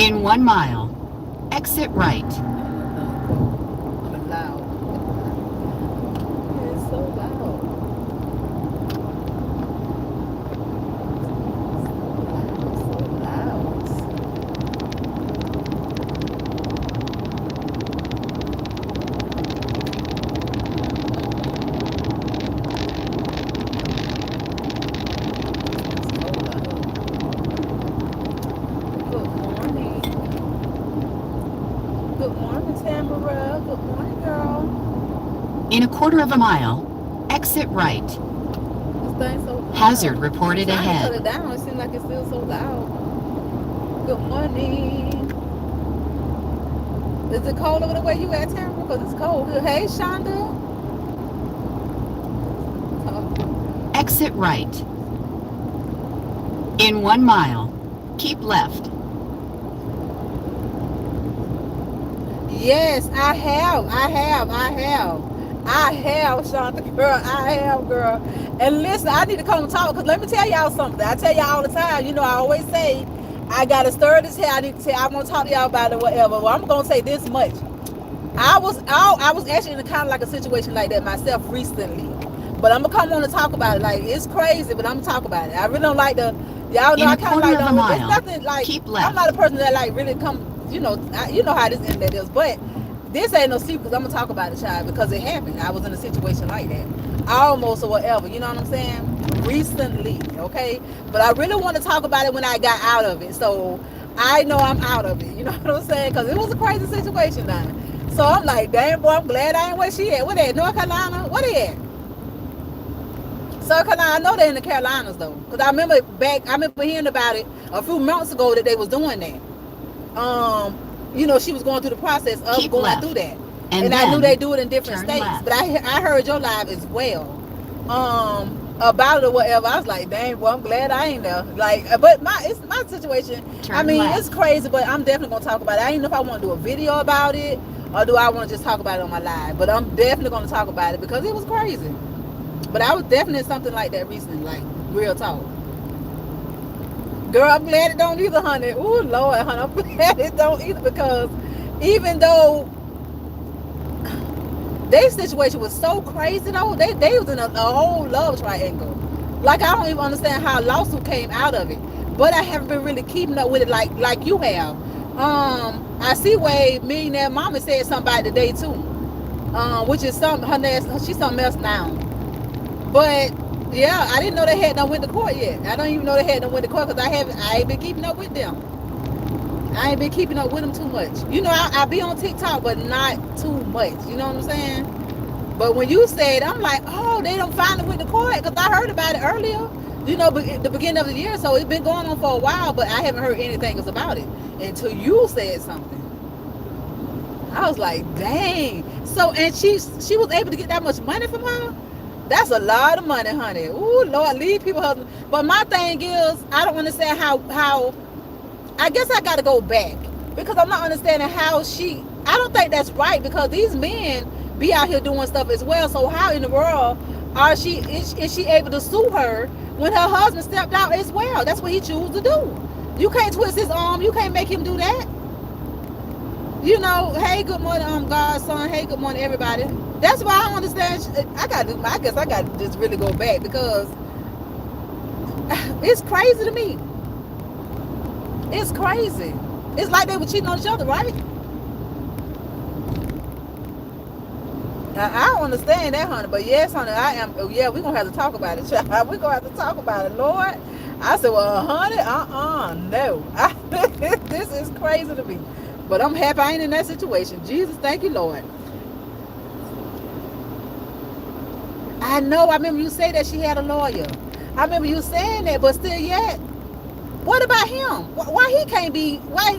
In 1 mile, exit right. I'm loud. It's so loud. So loud. So loud. Good morning. Good morning, Tamara. Good morning, girl. In a quarter of a mile, exit right. This thing's so Hazard loud. I'm reported trying to cut it ahead. down. It seems like it's still so loud. Good morning. Is it cold over the way you at, Tamara? Because it's cold. Hey, Shonda. Exit right. In 1 mile, keep left. Yes, I have, Shonda, girl. I have, girl. And listen, I need to come and talk because let me tell y'all something. I tell y'all all the time. You know, I always say I got to stir this hair. I need to say I want to talk to y'all about it, whatever. Well, I'm gonna say this much. I was actually in kind of like a situation like that myself recently, but I'm gonna come on and talk about it. Like it's crazy, but I'm gonna talk about it. I really don't like the, y'all know In I a kind of quarter like of a don't. It's mile, nothing like keep I'm not a left. person that like really come. You know how this internet is, but this ain't no secret because I'm gonna talk about it, child, because it happened. I was in a situation like that, almost or whatever. You know what I'm saying? Recently, okay. But I really want to talk about it when I got out of it. So I know I'm out of it. You know what I'm saying? Because it was a crazy situation now. So I'm like, damn boy, I'm glad I ain't where she at. What they at? North Carolina? What they at? South Carolina. I know they're in the Carolinas though, because I remember hearing about it a few months ago that they was doing that. You know, she was going through the process of Keep going through left. that, And and I knew they then do it in different turn states. But left. I heard your live as well. About it or whatever. I was like, dang, well, I'm glad I ain't there. Like, but it's my situation. I Turn mean, it's left. crazy, but I'm definitely gonna talk about it. I didn't know if I want to do a video about it or do I want to just talk about it on my live. But I'm definitely gonna talk about it because it was crazy. But I was definitely something like that recently, like real talk. Girl, I'm glad it don't either, honey. Ooh, Lord, honey, I'm glad it don't either because even though their situation was so crazy though, they was in a whole love triangle. Like I don't even understand how a lawsuit came out of it. But I haven't been really keeping up with it like you have. I see where Millionaire Mama said something about it today too. Which is she's something else now. But yeah, I didn't know they had done went to court yet. I don't even know they had done went to court because I ain't been keeping up with them. I ain't been keeping up with them too much. You know, I be on TikTok, but not too much. You know what I'm saying? But when you said, I'm like, oh, they don't finally went to court because I heard about it earlier. You know, the beginning of the year, so it's been going on for a while, but I haven't heard anything about it until you said something. I was like, dang. So, and she was able to get that much money from her. That's a lot of money, honey. Ooh, Lord, leave people husband. But my thing is, I don't understand how. I guess I got to go back because I'm not understanding how she. I don't think that's right because these men be out here doing stuff as well. So how in the world is she able to sue her when her husband stepped out as well? That's what he chose to do. You can't twist his arm. You can't make him do that. You know, hey, good morning, godson. Hey, good morning, everybody. That's why I don't understand. I guess I got to just really go back because it's crazy to me. It's crazy. It's like they were cheating on each other, right? I don't understand that, honey. But yes, honey, I am. Oh, yeah, we're going to have to talk about it, child. We're going to have to talk about it, Lord. I said, well, honey, no. This is crazy to me. But I'm happy I ain't in that situation. Jesus, thank you, Lord. I know. I remember you say that she had a lawyer. I remember you saying that, but still yet. What about him? Why he can't be? Why?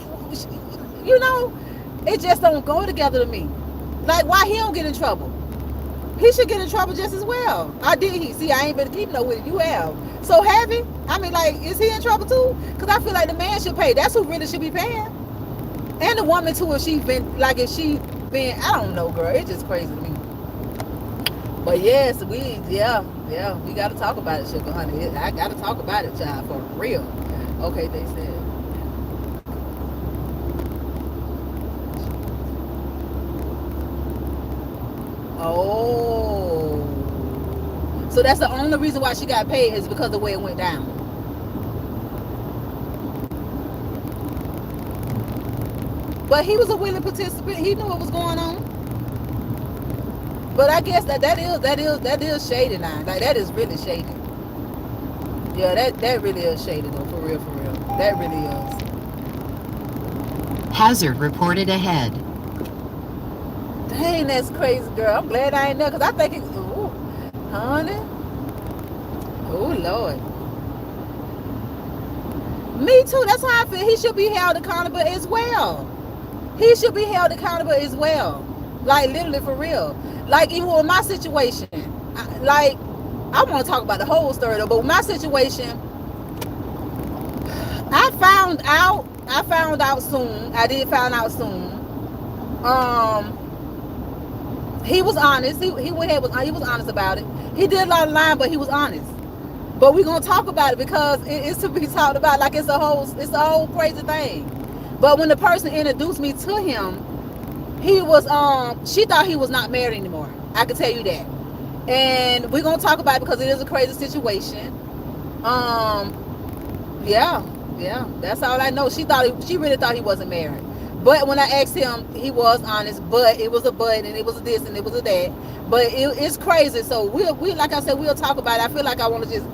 You know, it just don't go together to me. Like, why he don't get in trouble? He should get in trouble just as well. Or did he? See, I ain't been keeping up with it. You have. So have he? I mean, like, is he in trouble too? Because I feel like the man should pay. That's who really should be paying. And the woman too, if she been, I don't know, girl. It's just crazy to me. But yes, we got to talk about it, sugar honey. I got to talk about it, child, for real. Okay, they said. Oh, so that's the only reason why she got paid is because of the way it went down. But he was a willing participant. He knew what was going on. But I guess that is shady now. Like that is really shady. Yeah, that really is shady though. For real, for real. That really is. Hazard reported ahead. Dang, that's crazy, girl. I'm glad I ain't there because I think it's, ooh, honey. Oh Lord. Me too. That's how I feel. He should be held accountable as well. He should be held accountable as well. Like literally for real. Like even with my situation, I want to talk about the whole story though, but with my situation, I found out. I found out soon. I did find out soon. He was honest. He was honest about it. He did a lot of lying, but he was honest. But we're gonna talk about it because it's to be talked about. Like it's a whole crazy thing. But when the person introduced me to him, he was she thought he was not married anymore. I can tell you that. And we're gonna talk about it because it is a crazy situation. Yeah, that's all I know. She really thought he wasn't married. But when I asked him, he was honest. But it was a but, and it was a this, and it was a that. But it's crazy. So we like I said, we'll talk about it. I feel like I want to just.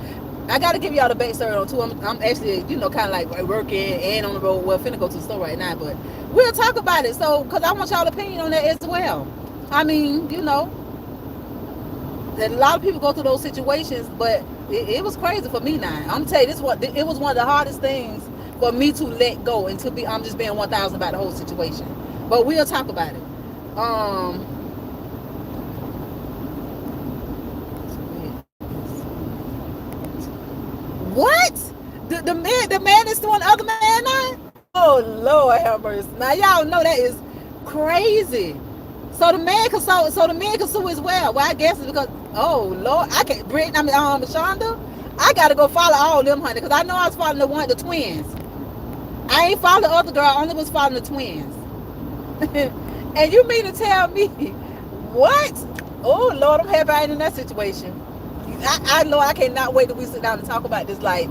I got to give y'all the backstory on too. I'm actually, kind of like working and on the road. Well, finna go to the store right now, but we'll talk about it. So, because I want y'all opinion on that as well. I mean, a lot of people go through those situations, but it was crazy for me now. I'm telling you, it was one of the hardest things for me to let go and I'm just being 1,000 about the whole situation. But we'll talk about it. What? The man is doing the other man now? Oh Lord have mercy. Now y'all know that is crazy. So the man can sue as well. Well, I guess it's because Lord, I can't Shonda, I gotta go follow all them, honey, because I know I was following the twins. I ain't following the other girl, I only was following the twins. And you mean to tell me what? Oh Lord, I'm happy I ain't in that situation. Lord, I cannot wait till we sit down and talk about this. Like,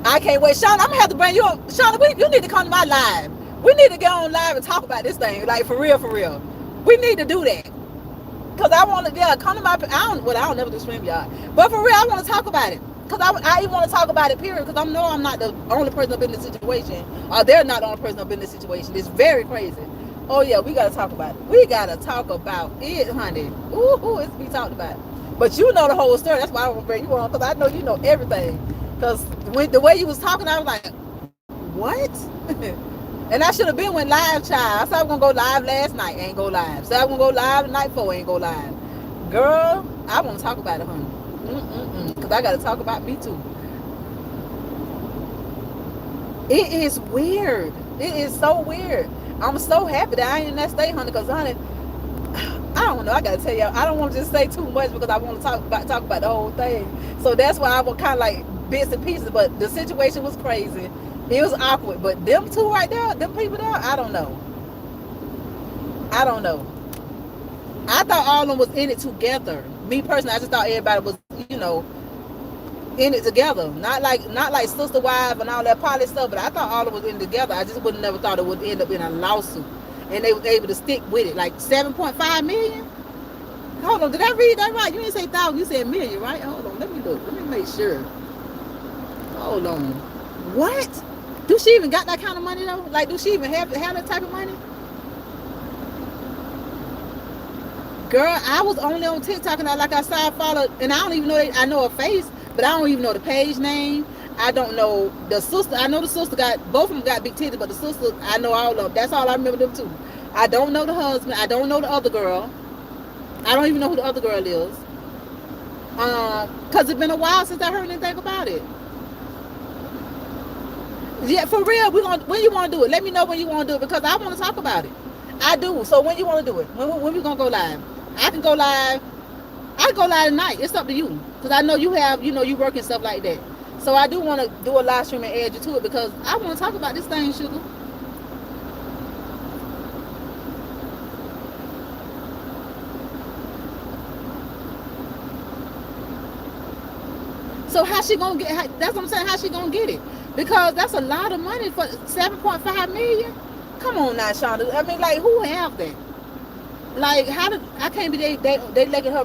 I can't wait. Sean, I'm gonna have to bring you up. Sean, you need to come to my live. We need to get on live and talk about this thing. Like, for real, for real. We need to do that. Because I want to, come to my, I don't never do stream, y'all. But for real, I want to talk about it. Because I even want to talk about it, period. Because I know I'm not the only person up in this situation. Or they're not the only person up in this situation. It's very crazy. Oh, yeah, we got to talk about it. We got to talk about it, honey. Ooh, it's to be talked about. But you know the whole story. That's why I want to bring you on. Because I know you know everything. Because with the way you was talking, I was like, what? And I should have been with live, child. I said I was going to go live last night. Ain't go live. So I was going to go live the night before. Ain't go live. Girl, I want to talk about it, honey. Because I got to talk about me, too. It is weird. It is so weird. I'm so happy that I ain't in that state, honey. Because, honey, I don't know. I got to tell you, I don't want to just say too much because I want to talk about the whole thing. So that's why I was kind of like bits and pieces. But the situation was crazy. It was awkward. But them two right there, them people there, I don't know. I thought all of them was in it together. Me personally, I just thought everybody was, in it together. Not like sister wife and all that poly stuff, but I thought all of them was in it together. I just would have never thought it would end up in a lawsuit. And they were able to stick with it. Like 7.5 million? Hold on, did I read that right? You didn't say thousand, you said million, right? Hold on, let me look. Let me make sure. Hold on. What? Do she even got that kind of money though? Like, do she even have that type of money? Girl, I was only on TikTok and like I said, I followed, and I don't even know, I know her face, but I don't even know the page name. I don't know the sister. I know the sister both of them got big titties, but the sister, I know all of them. That's all I remember them too. I don't know the husband. I don't know the other girl. I don't even know who the other girl is. Because it's been a while since I heard anything about it. Yeah, for real, when you want to do it, let me know when you want to do it because I want to talk about it. I do. So when you want to do it? When we going to go live? I can go live. I can go live tonight. It's up to you. Because I know you have, you work and stuff like that. So I do want to do a live stream and add you to it because I want to talk about this thing, sugar. So how she gonna get? That's what I'm saying. How she gonna get it? Because that's a lot of money for 7.5 million. Come on now, Shonda. I mean, like, who have that? Like, how did I can't be they making her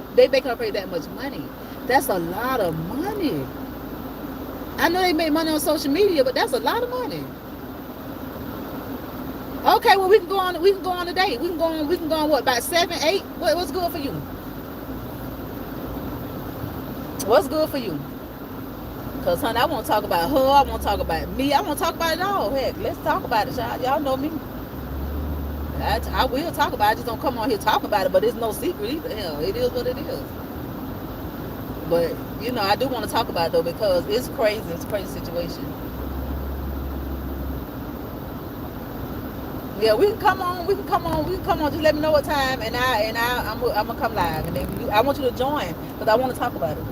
pay that much money? That's a lot of money. I know they make money on social media, but that's a lot of money. Okay, well we can go on a date. We can go on what, about 7, 8? What's good for you? What's good for you? Cause honey, I want to talk about her. I want to talk about me. I want to talk about it all. Heck, let's talk about it, y'all. Y'all know me. I will talk about it. I just don't come on here talking about it. But it's no secret either. Hell, it is what it is. But you know, I do want to talk about it though, because it's crazy. It's a crazy situation. Yeah, we can come on. Just let me know what time, and I'm gonna come live, and then I want you to join because I want to talk about it.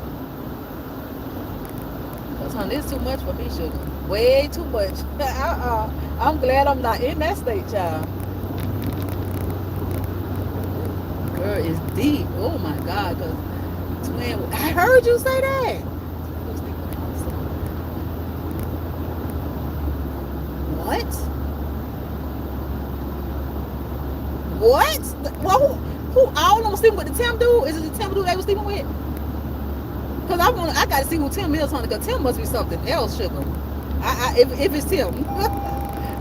Cause honey, it's too much for me, sugar. Way too much. I'm glad I'm not in that state, child. Girl is deep. Oh my God, cause twin. I heard you say that. What? What? Well, who all of them sleeping with the Tim dude? Is it the Tim dude they was sleeping with? Cause I gotta see who Tim is, honey. Cause Tim must be something else, sugar. If it's Tim,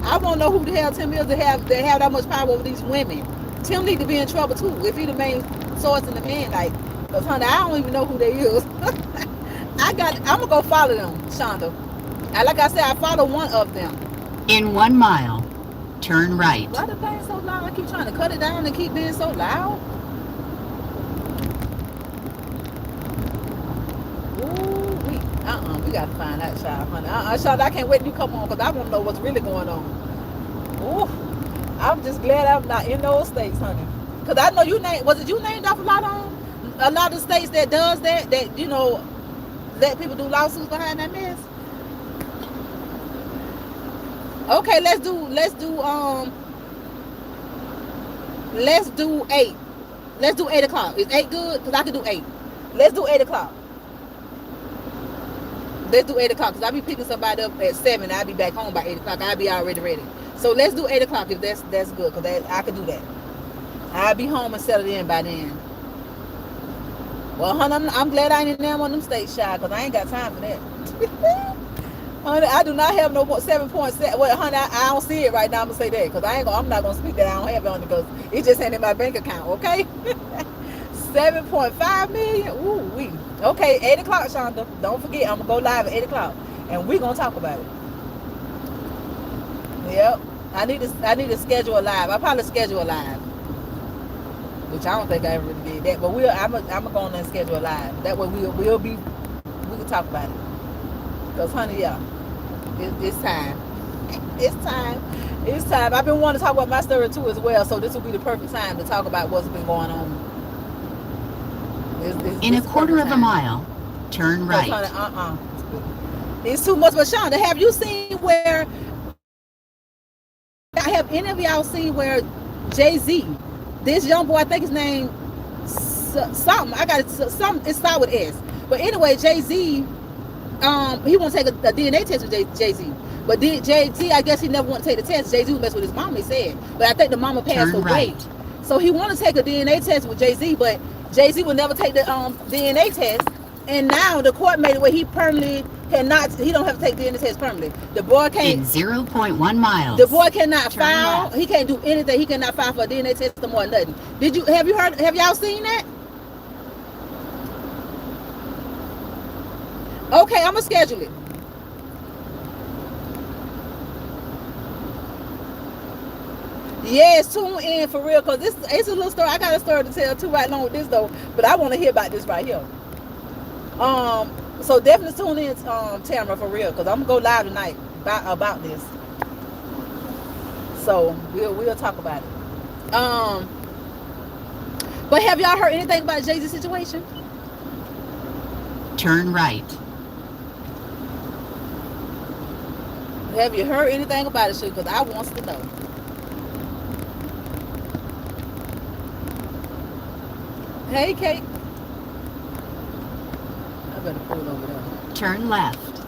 I want to know who the hell Tim is to have that much power over these women. Tim need to be in trouble too if he the main source in the man. Like, cause honey, I don't even know who they is. I'm gonna go follow them, Shonda. And like I said, I follow one of them. In 1 mile, turn right. Why the thing so loud? I keep trying to cut it down and keep being so loud. We gotta find that child, honey. Child, I can't wait till you come on because I want to know what's really going on. Ooh, I'm just glad I'm not in those states, honey. Because I know you named off a lot of states that does that you know, let people do lawsuits behind that mess. Okay, let's do 8. Let's do 8 o'clock. Is 8 good? Because I can do 8. Let's do 8 o'clock. Let's do 8 o'clock because I'll be picking somebody up at 7. I'll be back home by 8 o'clock. I'll be already ready. So let's do 8 o'clock if that's good, because I can do that. I'll be home and settled in by then. Well, honey, I'm glad I ain't in there on them states, child, because I ain't got time for that. Honey, I do not have no more 7.7. Well, honey, I don't see it right now. I'm gonna say that because I'm not gonna speak that. I don't have it on it because it just ain't in my bank account. Okay. 7.5 million. Ooh wee. Okay, 8 o'clock, Shonda. Don't forget, I'm gonna go live at 8 o'clock, and we're gonna talk about it. Yep. I need to schedule a live. I'll probably schedule a live, which I don't think I ever really did that. But I'm gonna go on and schedule a live. That way we can talk about it. Cause honey, yeah, it's time. It's time. I've been wanting to talk about my story too as well. So this will be the perfect time to talk about what's been going on. In a quarter of a mile, turn right. Honey, it's too much. But Shonda, have you seen where? Have any of y'all seen where Jay-Z, this young boy, I think his name something. I got it. Something. It starts with S. But anyway, Jay-Z. He want to take a DNA test with Jay-Z. But Jay-Z, I guess he never want to take the test. Jay-Z was messing with his mom, he said. But I think the mama passed away. Right. So he want to take a DNA test with Jay-Z, but Jay-Z would never take the DNA test. And now the court made it where he permanently he don't have to take the DNA test permanently. The boy can't. In 0.1 miles. The boy cannot file. Left. He can't do anything. He cannot file for a DNA test no more, nothing. Have y'all seen that? Okay, I'm gonna schedule it. Yes, tune in for real, because it's a little story. I got a story to tell too right along with this though, but I want to hear about this right here. So definitely tune in, Tamara, for real, because I'm gonna go live tonight about this. So we'll talk about it. But have y'all heard anything about Jay-Z situation? Turn right. Have you heard anything about it, because I want to know. Hey, Kate. better pull over there. Turn left.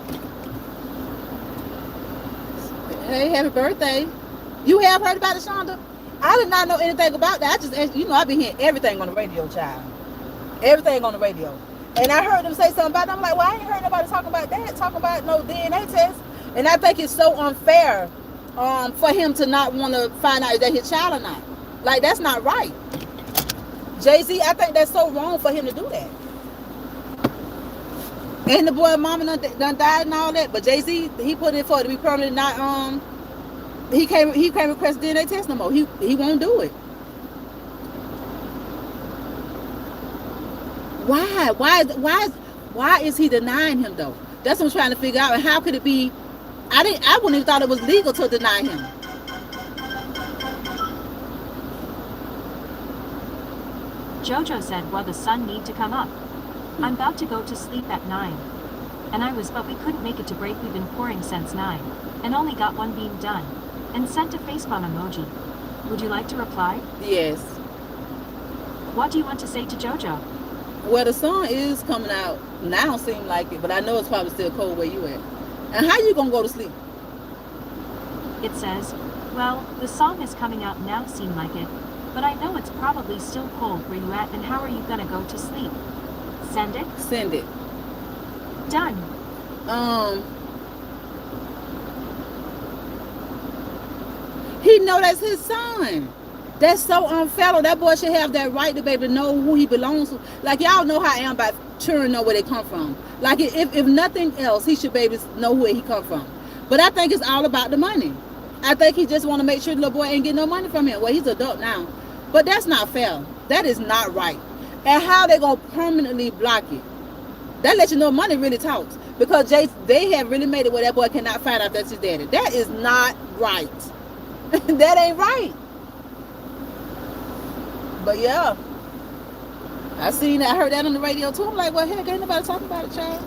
Hey, happy birthday. You have heard about it, Shonda? I did not know anything about that. I just, I've been hearing everything on the radio, child. Everything on the radio. And I heard them say something about it. I'm like, well, I ain't heard nobody talking about that, talking about no DNA test. And I think it's so unfair for him to not want to find out if that's his child or not. Like, that's not right. Jay-Z, I think that's so wrong for him to do that. And the boy mama done died and all that. But Jay-Z, he put in for it to be permanent, not, he can't request DNA test no more. He won't do it. Why is he denying him though? That's what I'm trying to figure out. And how could it be? I wouldn't even thought it was legal to deny him. Jojo said, well, the sun need to come up. I'm about to go to sleep at 9. And but we couldn't make it to break. We've been pouring since 9. And only got one beam done. And sent a facepalm emoji. Would you like to reply? Yes. What do you want to say to Jojo? Well, the sun is coming out now, seem like it, but I know it's probably still cold where you at. And how you gonna go to sleep? It says, well, the song is coming out now, seem like it, but I know it's probably still cold where you at, and how are you gonna go to sleep? Send it? Send it. Done. He know that's his son. That's so unfair. That boy should have that right to be able to know who he belongs to. Like, y'all know how I am about children know where they come from. Like, if nothing else, he should be able to know where he come from. But I think it's all about the money. I think he just want to make sure the little boy ain't getting no money from him. Well, he's an adult now. But that's not fair. That is not right. And how they going to permanently block it? That lets you know money really talks. Because they have really made it where that boy cannot find out that's his daddy. That is not right. That ain't right. But yeah, I heard that on the radio too. I'm like, well, heck, ain't nobody talking about it, child.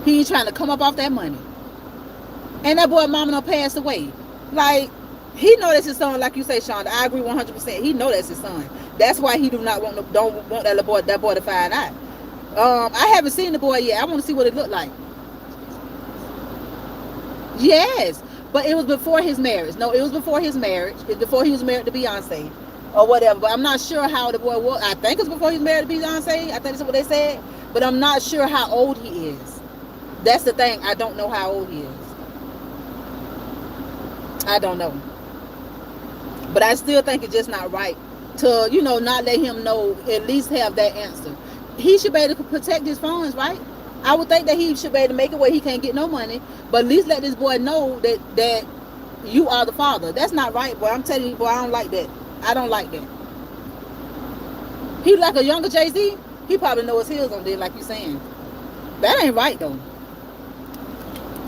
He ain't trying to come up off that money. And that boy mama done passed away. Like, he know that's his son, like you say, Shonda. I agree 100%. He know that's his son. That's why he don't want that boy to find out. I haven't seen the boy yet. I want to see what it looked like. Yes. But it was before his marriage. No, it was before his marriage. It's before he was married to Beyonce or whatever. But I'm not sure how the boy was. I think it's before he was married to Beyonce. I think that's what they said. But I'm not sure how old he is. That's the thing. I don't know how old he is. I don't know. But I still think it's just not right to, not let him know, at least have that answer. He should be able to protect his funds, right? I would think that he should be able to make it where he can't get no money, but at least let this boy know that you are the father. That's not right, boy. I'm telling you, boy, I don't like that. I don't like that. He like a younger Jay-Z. He probably know his heels on there, like you saying. That ain't right, though.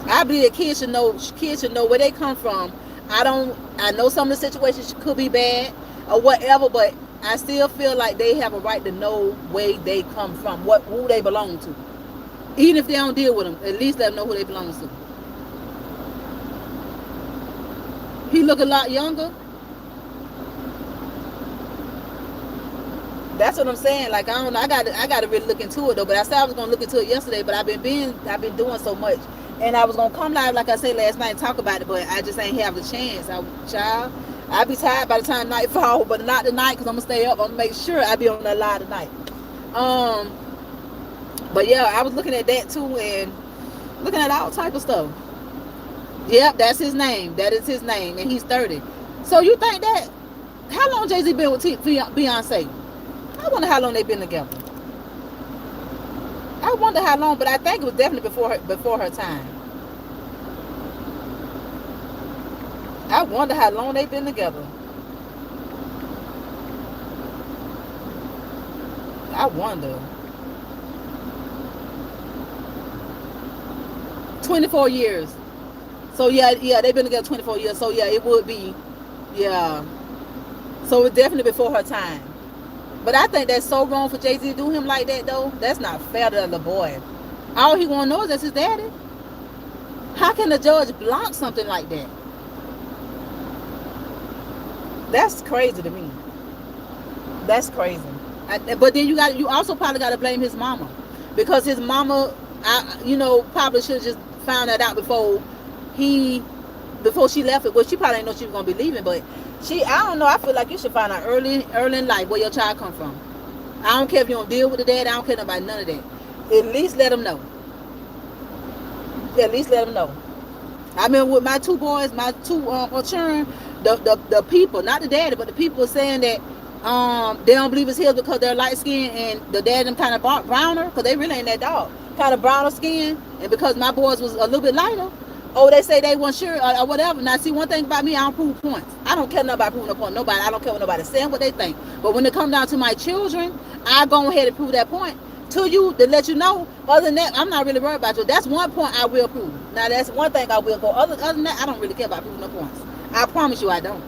I believe that kids should know where they come from. I know some of the situations could be bad or whatever, but I still feel like they have a right to know where they come from, who they belong to. Even if they don't deal with them, at least let them know who they belong to. He look a lot younger. That's what I'm saying. Like, I don't know. I got to really look into it though. But I said I was gonna look into it yesterday, but I've been doing so much, and I was gonna come live like I said last night and talk about it, but I just ain't have the chance. I'll be tired by the time night fall, but not tonight because I'm gonna stay up. I'm gonna make sure I be on that live tonight. But yeah, I was looking at that too and looking at all type of stuff. Yep, that's his name. That is his name, and he's 30. So you think that? How long Jay-Z been with Beyonce? I wonder how long they've been together. I wonder how long, but I think it was definitely before her time. I wonder how long they've been together. I wonder. 24 years. So yeah, they've been together 24 years. So yeah, it would be, yeah. So it's definitely before her time. But I think that's so wrong for Jay-Z to do him like that though. That's not fair to the boy. All he want to know is that's his daddy. How can the judge block something like that? That's crazy to me. That's crazy. But then you also probably got to blame his mama, because his mama, probably should have just found that out he before she left it. Well, she probably didn't know she was gonna be leaving, but I don't know. I feel like you should find out early in life where your child come from. I don't care if you don't deal with the dad. I don't care about none of that. At least let them know. At least let them know. I mean, with my two boys, my two children, the people, not the daddy, but the people were saying that they don't believe it's his because they're light skinned, and the dad them kind of browner, because they really ain't that dog, kind of browner skin, and because my boys was a little bit lighter, they say they weren't sure or whatever. Now, see, one thing about me, I don't prove points. I don't care nothing about proving a point. Nobody. I don't care what nobody's saying, what they think. But when it comes down to my children, I go ahead and prove that point to you to let you know. Other than that, I'm not really worried about you. That's one point I will prove. Now, that's one thing I will go. Other than that, I don't really care about proving no points. I promise you I don't.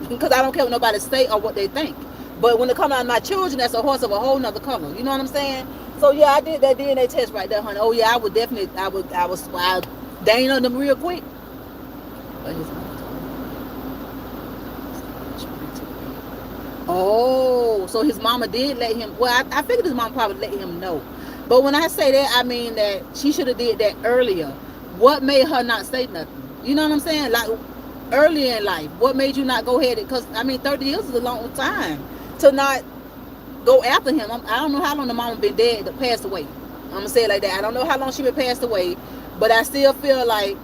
Because I don't care what nobody say or what they think. But when it comes down to my children, that's a horse of a whole nother color. You know what I'm saying? So, yeah, I did that DNA test right there, honey. Oh, yeah, I would definitely, I Dana them real quick. Oh, so his mama did let him. Well, I figured his mama probably let him know. But when I say that, I mean that she should have did that earlier. What made her not say nothing? You know what I'm saying? Like earlier in life, what made you not go ahead? Because I mean, 30 years is a long time to not go after him. I don't know how long the mama been dead, passed away. I'm gonna say it like that. I don't know how long she been passed away. But I still feel like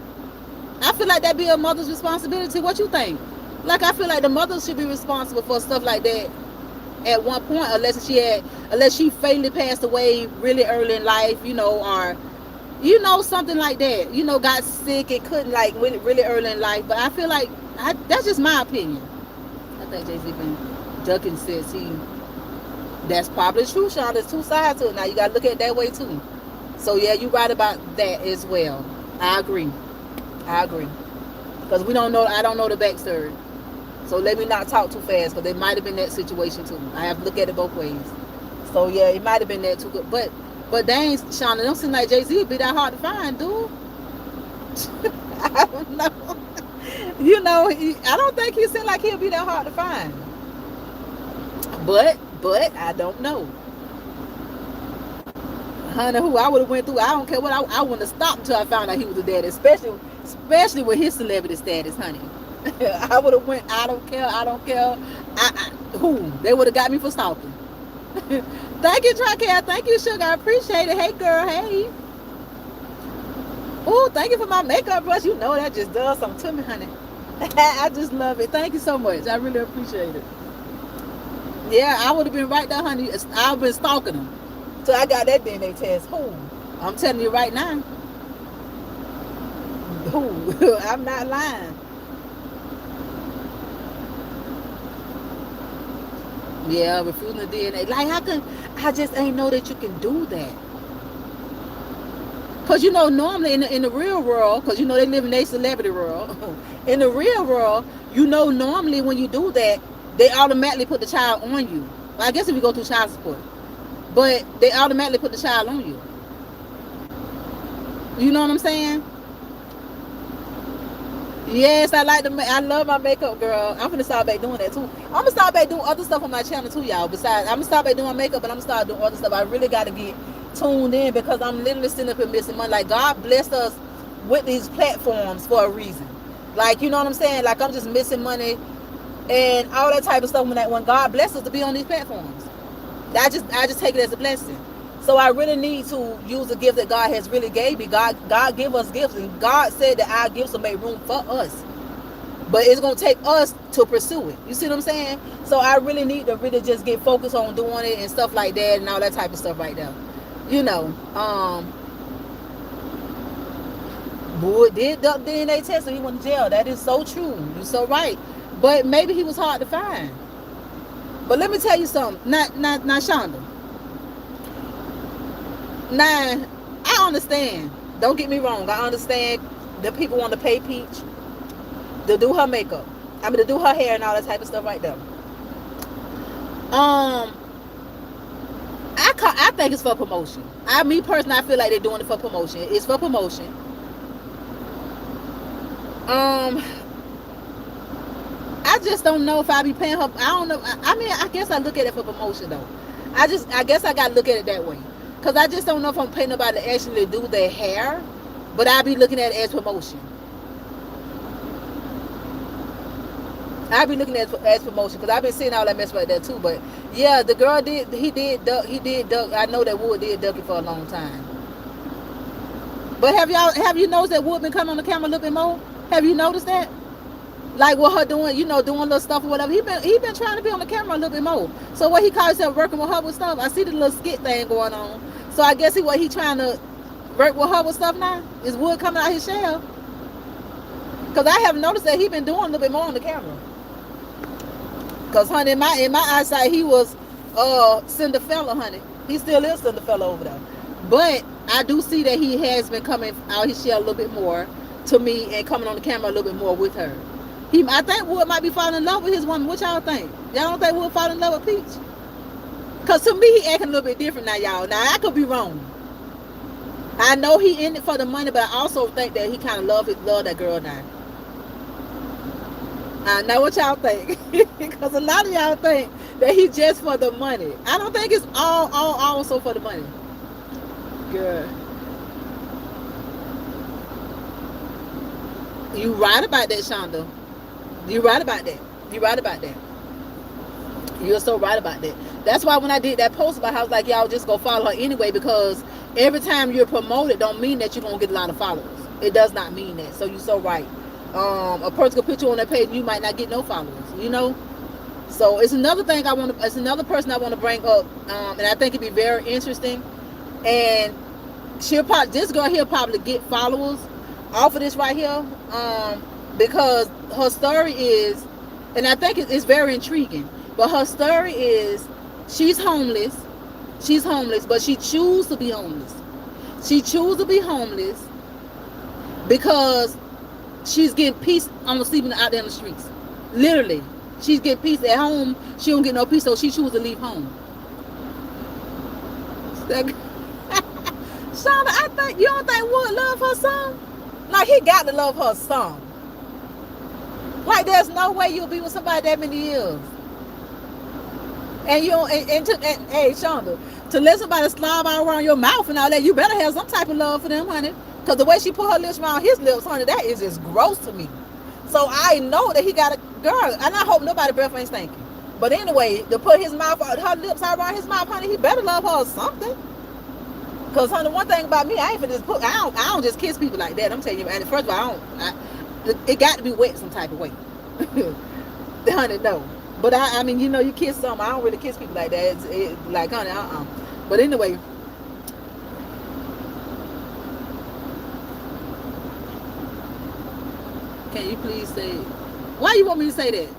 that be a mother's responsibility. What you think? Like, I feel like the mother should be responsible for stuff like that at one point, unless she fatally passed away really early in life, or something like that. Got sick and couldn't, like, really early in life. But I feel like that's just my opinion. I think Jay-Z been ducking since that's probably true, Sean. There's two sides to it. Now you gotta look at it that way too. So, yeah, you're right about that as well. I agree. Because I don't know the backstory. So let me not talk too fast, because it might have been that situation too. I have to look at it both ways. So, yeah, it might have been that too. But dang, Shauna, it don't seem like Jay-Z would be that hard to find, dude. I don't know. I don't think he seemed like he'll be that hard to find. But I don't know. Honey, who I would have went through, I don't care what, I wouldn't have stopped until I found out he was a daddy, especially with his celebrity status, honey. I would have went, I don't care. They would have got me for stalking. Thank you, Tricare. Thank you, Sugar. I appreciate it. Hey, girl. Hey. Oh, thank you for my makeup brush. You know that just does something to me, honey. I just love it. Thank you so much. I really appreciate it. Yeah, I would have been right there, honey. I've been stalking him. So I got that DNA test. Who? I'm telling you right now. Who? I'm not lying. Yeah, refusing the DNA. Like, how can I just ain't know that you can do that? Because normally in the real world, because they live in their celebrity world. In the real world, normally when you do that, they automatically put the child on you. Well, I guess if you go through child support. But they automatically put the child on you. You know what I'm saying? Yes, I love my makeup, girl. I'm gonna start back doing that too. I'm gonna start back doing other stuff on my channel too, y'all. Besides, I'm gonna start back doing my makeup, and I'm gonna start doing other stuff. I really gotta get tuned in, because I'm literally sitting up here missing money. Like, God blessed us with these platforms for a reason. Like, you know what I'm saying? Like, I'm just missing money and all that type of stuff when God blessed us to be on these platforms. I just take it as a blessing. So I really need to use the gift that God has really gave me. God give us gifts, and God said that our gifts will make room for us. But it's gonna take us to pursue it. You see what I'm saying? So I really need to really just get focused on doing it and stuff like that and all that type of stuff right there. Boy did the DNA test and he went to jail. That is so true. You're so right. But maybe he was hard to find. But let me tell you something. Now, Shonda. Now, I understand. Don't get me wrong. I understand that people want to pay Peach to do her makeup. To do her hair and all that type of stuff right there. I think it's for promotion. Me personally, I feel like they're doing it for promotion. It's for promotion. I just don't know if I be paying her. I don't know. I mean, I guess I look at it for promotion though. I guess I gotta look at it that way. Cause I just don't know if I'm paying nobody to actually do their hair, but I be looking at it as promotion. I be looking at it as promotion because I've been seeing all that mess right there too. But yeah, the girl did. He did duck. I know that Wood did duck it for a long time. But have you noticed that Wood been coming on the camera a little bit more? Have you noticed that? Like what her doing, doing little stuff or whatever. He been trying to be on the camera a little bit more. So what he calls himself working with her with stuff. I see the little skit thing going on. So I guess he trying to work with her with stuff now. Is Wood coming out his shell? Because I have noticed that he been doing a little bit more on the camera. Because honey, in my eyesight, he was Cinderfella, honey. He still is Cinderfella over there. But I do see that he has been coming out his shell a little bit more to me and coming on the camera a little bit more with her. I think Wood might be falling in love with his woman. What y'all think? Y'all don't think Wood fall in love with Peach? Because to me, he acting a little bit different now, y'all. Now, I could be wrong. I know he in it for the money, but I also think that he kind of love that girl now. I know what y'all think. Because a lot of y'all think that he just for the money. I don't think it's all also for the money. Good. You right about that, Shonda. You right about that. You right about that. You're so right about that. That's why when I did that post about how I was like, y'all just go follow her anyway, because every time you're promoted don't mean that you're going to get a lot of followers. It does not mean that. So you're so right. A person could put you on their page and you might not get no followers, So it's another thing it's another person I want to bring up, and I think it'd be very interesting. And this girl here probably get followers off of this right here, because her story is, and I think it's very intriguing, but her story is she's homeless, but she chooses to be homeless. She chooses to be homeless because she's getting peace on sleeping out there in the streets. Literally, she's getting peace at home. She don't get no peace, so she chooses to leave home. Shonda, you don't think Wood love her son? Like, he got to love her son. Like, there's no way you'll be with somebody that many years. And hey, Shonda, to let somebody slob all around your mouth and all that, you better have some type of love for them, honey. Because the way she put her lips around his lips, honey, that is just gross to me. So I know that he got a girl, and I hope nobody's breath ain't stinking. But anyway, to put her lips all around his mouth, honey, he better love her or something. Because, honey, one thing about me, I don't just kiss people like that. I'm telling you, and first of all, it got to be wet some type of way. Honey, no. But I mean, you kiss some. I don't really kiss people like that. Like, honey, But anyway. Can you please say, why you want me to say that?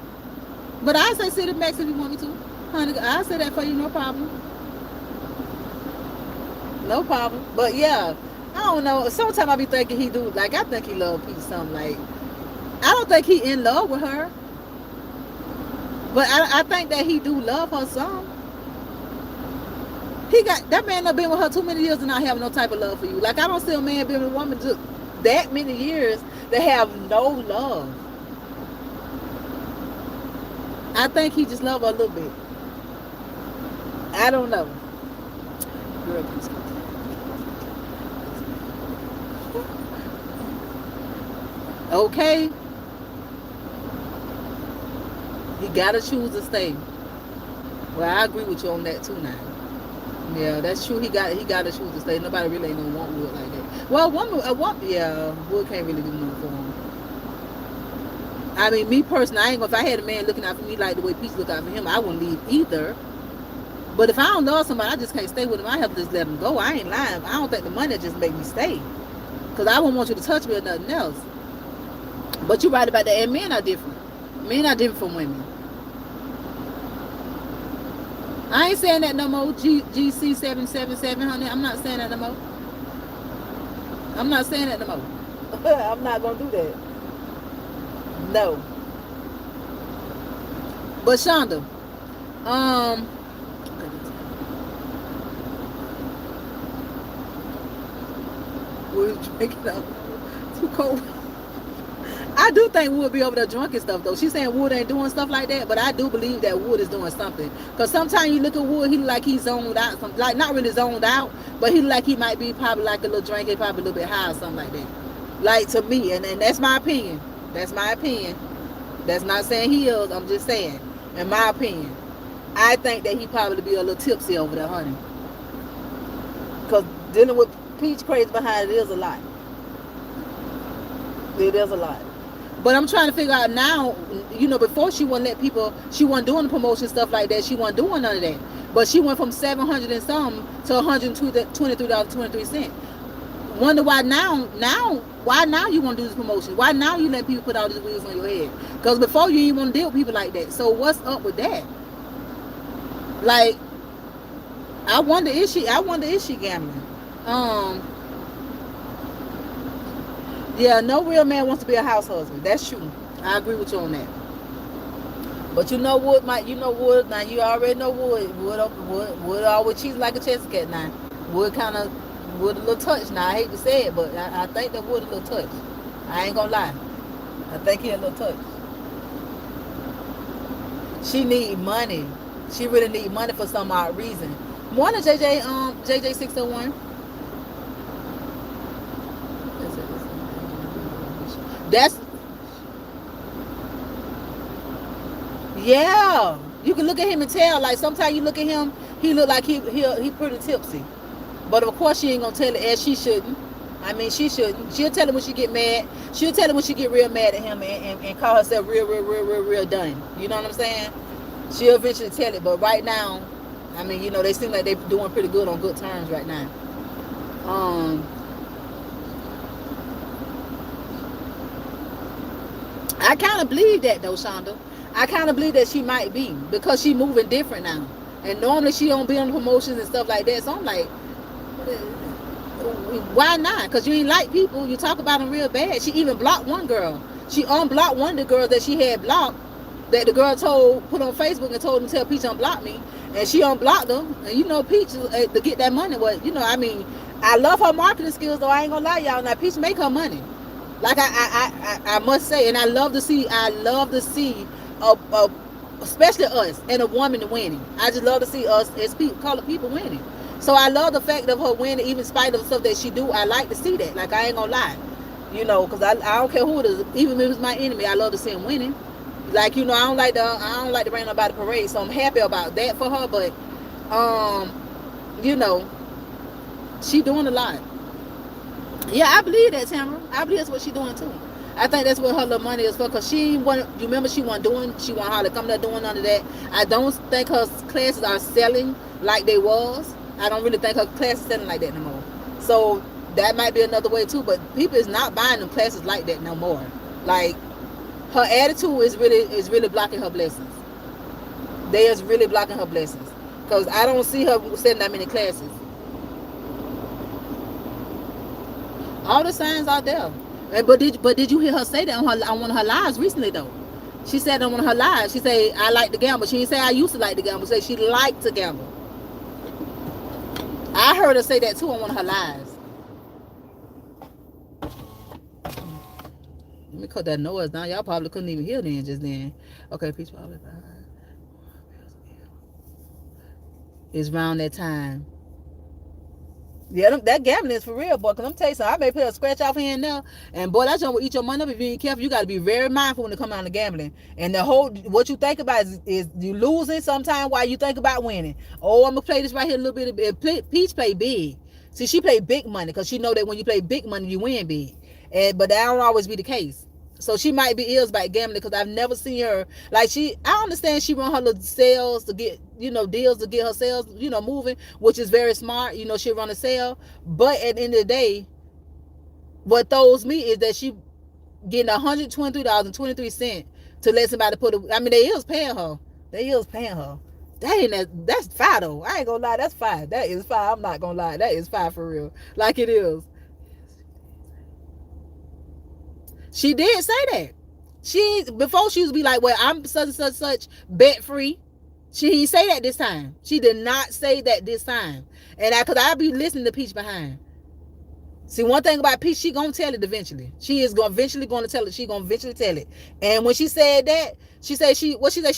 But I say City Max if you want me to. Honey, I'll say that for you, no problem. No problem. But yeah, I don't know. Sometimes I be thinking I think he love Peach something. Like, I don't think he in love with her. But I think that he do love her some. That man done been with her too many years and not have no type of love for you. Like, I don't see a man being with a woman just that many years that have no love. I think he just love her a little bit. I don't know. Girl, please come. Okay. He gotta choose to stay. Well, I agree with you on that too now. Yeah, that's true. He gotta choose to stay. Nobody really ain't gonna want Wood like that. Well, Wood can't really do nothing for him. I mean, me personally, if I had a man looking out for me like the way Peach look out for him, I wouldn't leave either. But if I don't love somebody, I just can't stay with him. I have to just let him go. I ain't lying. I don't think the money just make me stay. Because I wouldn't want you to touch me or nothing else. But you're right about that. And men are different. Men are different from women. I ain't saying that no more. GC777, honey. I'm not saying that no more. I'm not saying that no more. I'm not going to do that. No. But Shonda, we're drinking up. Too cold. I do think Wood be over there drunk and stuff though. She's saying Wood ain't doing stuff like that, but I do believe that Wood is doing something. Cause sometimes you look at Wood, he look like he's zoned out, like not really zoned out, but he look like he might be probably like a little drinking, probably a little bit high or something like that. Like to me, and that's my opinion. That's my opinion. That's not saying he is. I'm just saying, in my opinion, I think that he probably be a little tipsy over there, honey. Cause dealing with Peach crazy behind it is a lot. It is a lot. But I'm trying to figure out now, before she wouldn't let people, she wasn't doing the promotion stuff like that. She wasn't doing none of that. But she went from 700 and some to $123.23. Wonder why now you want to do this promotion? Why now you let people put all these wheels on your head? Because before you didn't want to deal with people like that. So what's up with that? Like, I wonder is she gambling? Yeah, no real man wants to be a house husband. That's true. I agree with you on that. But Wood, now you already know Wood always cheats like a chest cat now. Wood a little touch now. I hate to say it, but I think that Wood a little touch. I ain't gonna lie. I think he a little touch. She need money. She really need money for some odd reason. Morning, JJ 601. That's yeah. You can look at him and tell. Like sometimes you look at him, he look like he pretty tipsy. But of course she ain't gonna tell it as she shouldn't. I mean she shouldn't. She'll tell him when she get mad. She'll tell him when she get real mad at him and call herself real done. You know what I'm saying? She'll eventually tell it. But right now, I mean, they seem like they're doing pretty good on good terms right now. I kind of believe that though, Shonda. I kind of believe that she might be because she moving different now, and normally she don't be on promotions and stuff like that. So I'm like, why not? Because you ain't like people. You talk about them real bad. She even blocked one girl. She unblocked one of the girls that she had blocked. That the girl put on Facebook and told him to tell Peach unblock me, and she unblocked them. And Peach to get that money. But I mean, I love her marketing skills though. I ain't gonna lie, y'all. Now Peach make her money. Like I must say, and I love to see especially us and a woman winning. I just love to see us as colored people winning. So I love the fact of her winning, even in spite of the stuff that she do. I like to see that. Like I ain't gonna lie, because I don't care who it is, even if it's my enemy. I love to see him winning. Like I don't like to bring nobody parade. So I'm happy about that for her. But she doing a lot. Yeah, I believe that, Tamara. I believe that's what she's doing too. I think that's what her little money is for, because she wasn't hardly come there doing none of that. I don't think her classes are selling like they was. I don't really think her classes selling like that no more. So that might be another way too, but people is not buying them classes like that no more. Like her attitude is really blocking her blessings. They is really blocking her blessings, because I don't see her selling that many classes. All the signs are there. But did you hear her say that on one of her lives recently though? She said on one of her lives, she said, I like to gamble. She didn't say I used to like to gamble. She said she liked to gamble. I heard her say that too on one of her lives. Let me cut that noise down. Y'all probably couldn't even hear just then. Okay, Peach probably it's around that time. Yeah, that gambling is for real, boy. Because I'm telling you something, I may put a scratch off here and there. And boy, that's gonna eat your money up if you ain't careful. You got to be very mindful when it comes down to gambling. And what you think about is you losing sometime while you think about winning. Oh, I'm gonna play this right here a little bit. Peach play big. See, she play big money because she know that when you play big money, you win big. But that don't always be the case. So she might be ill by gambling, because I've never seen her like I understand she run her little sales to get deals to get her sales moving, which is very smart. She run a sale, but at the end of the day, what throws me is that she getting $123.23 to let somebody they is paying her. That's fire though. I ain't gonna lie, that's fire. That is fire. I'm not gonna lie, that is fire for real. Like it is. She did say that. Before she used to be like, well, I'm such and such bet free. She didn't say that this time. She did not say that this time. And because I be listening to Peach behind. See, one thing about Peach, she gonna tell it eventually. She is gonna eventually gonna tell it. She gonna eventually tell it. And when she said that, she said she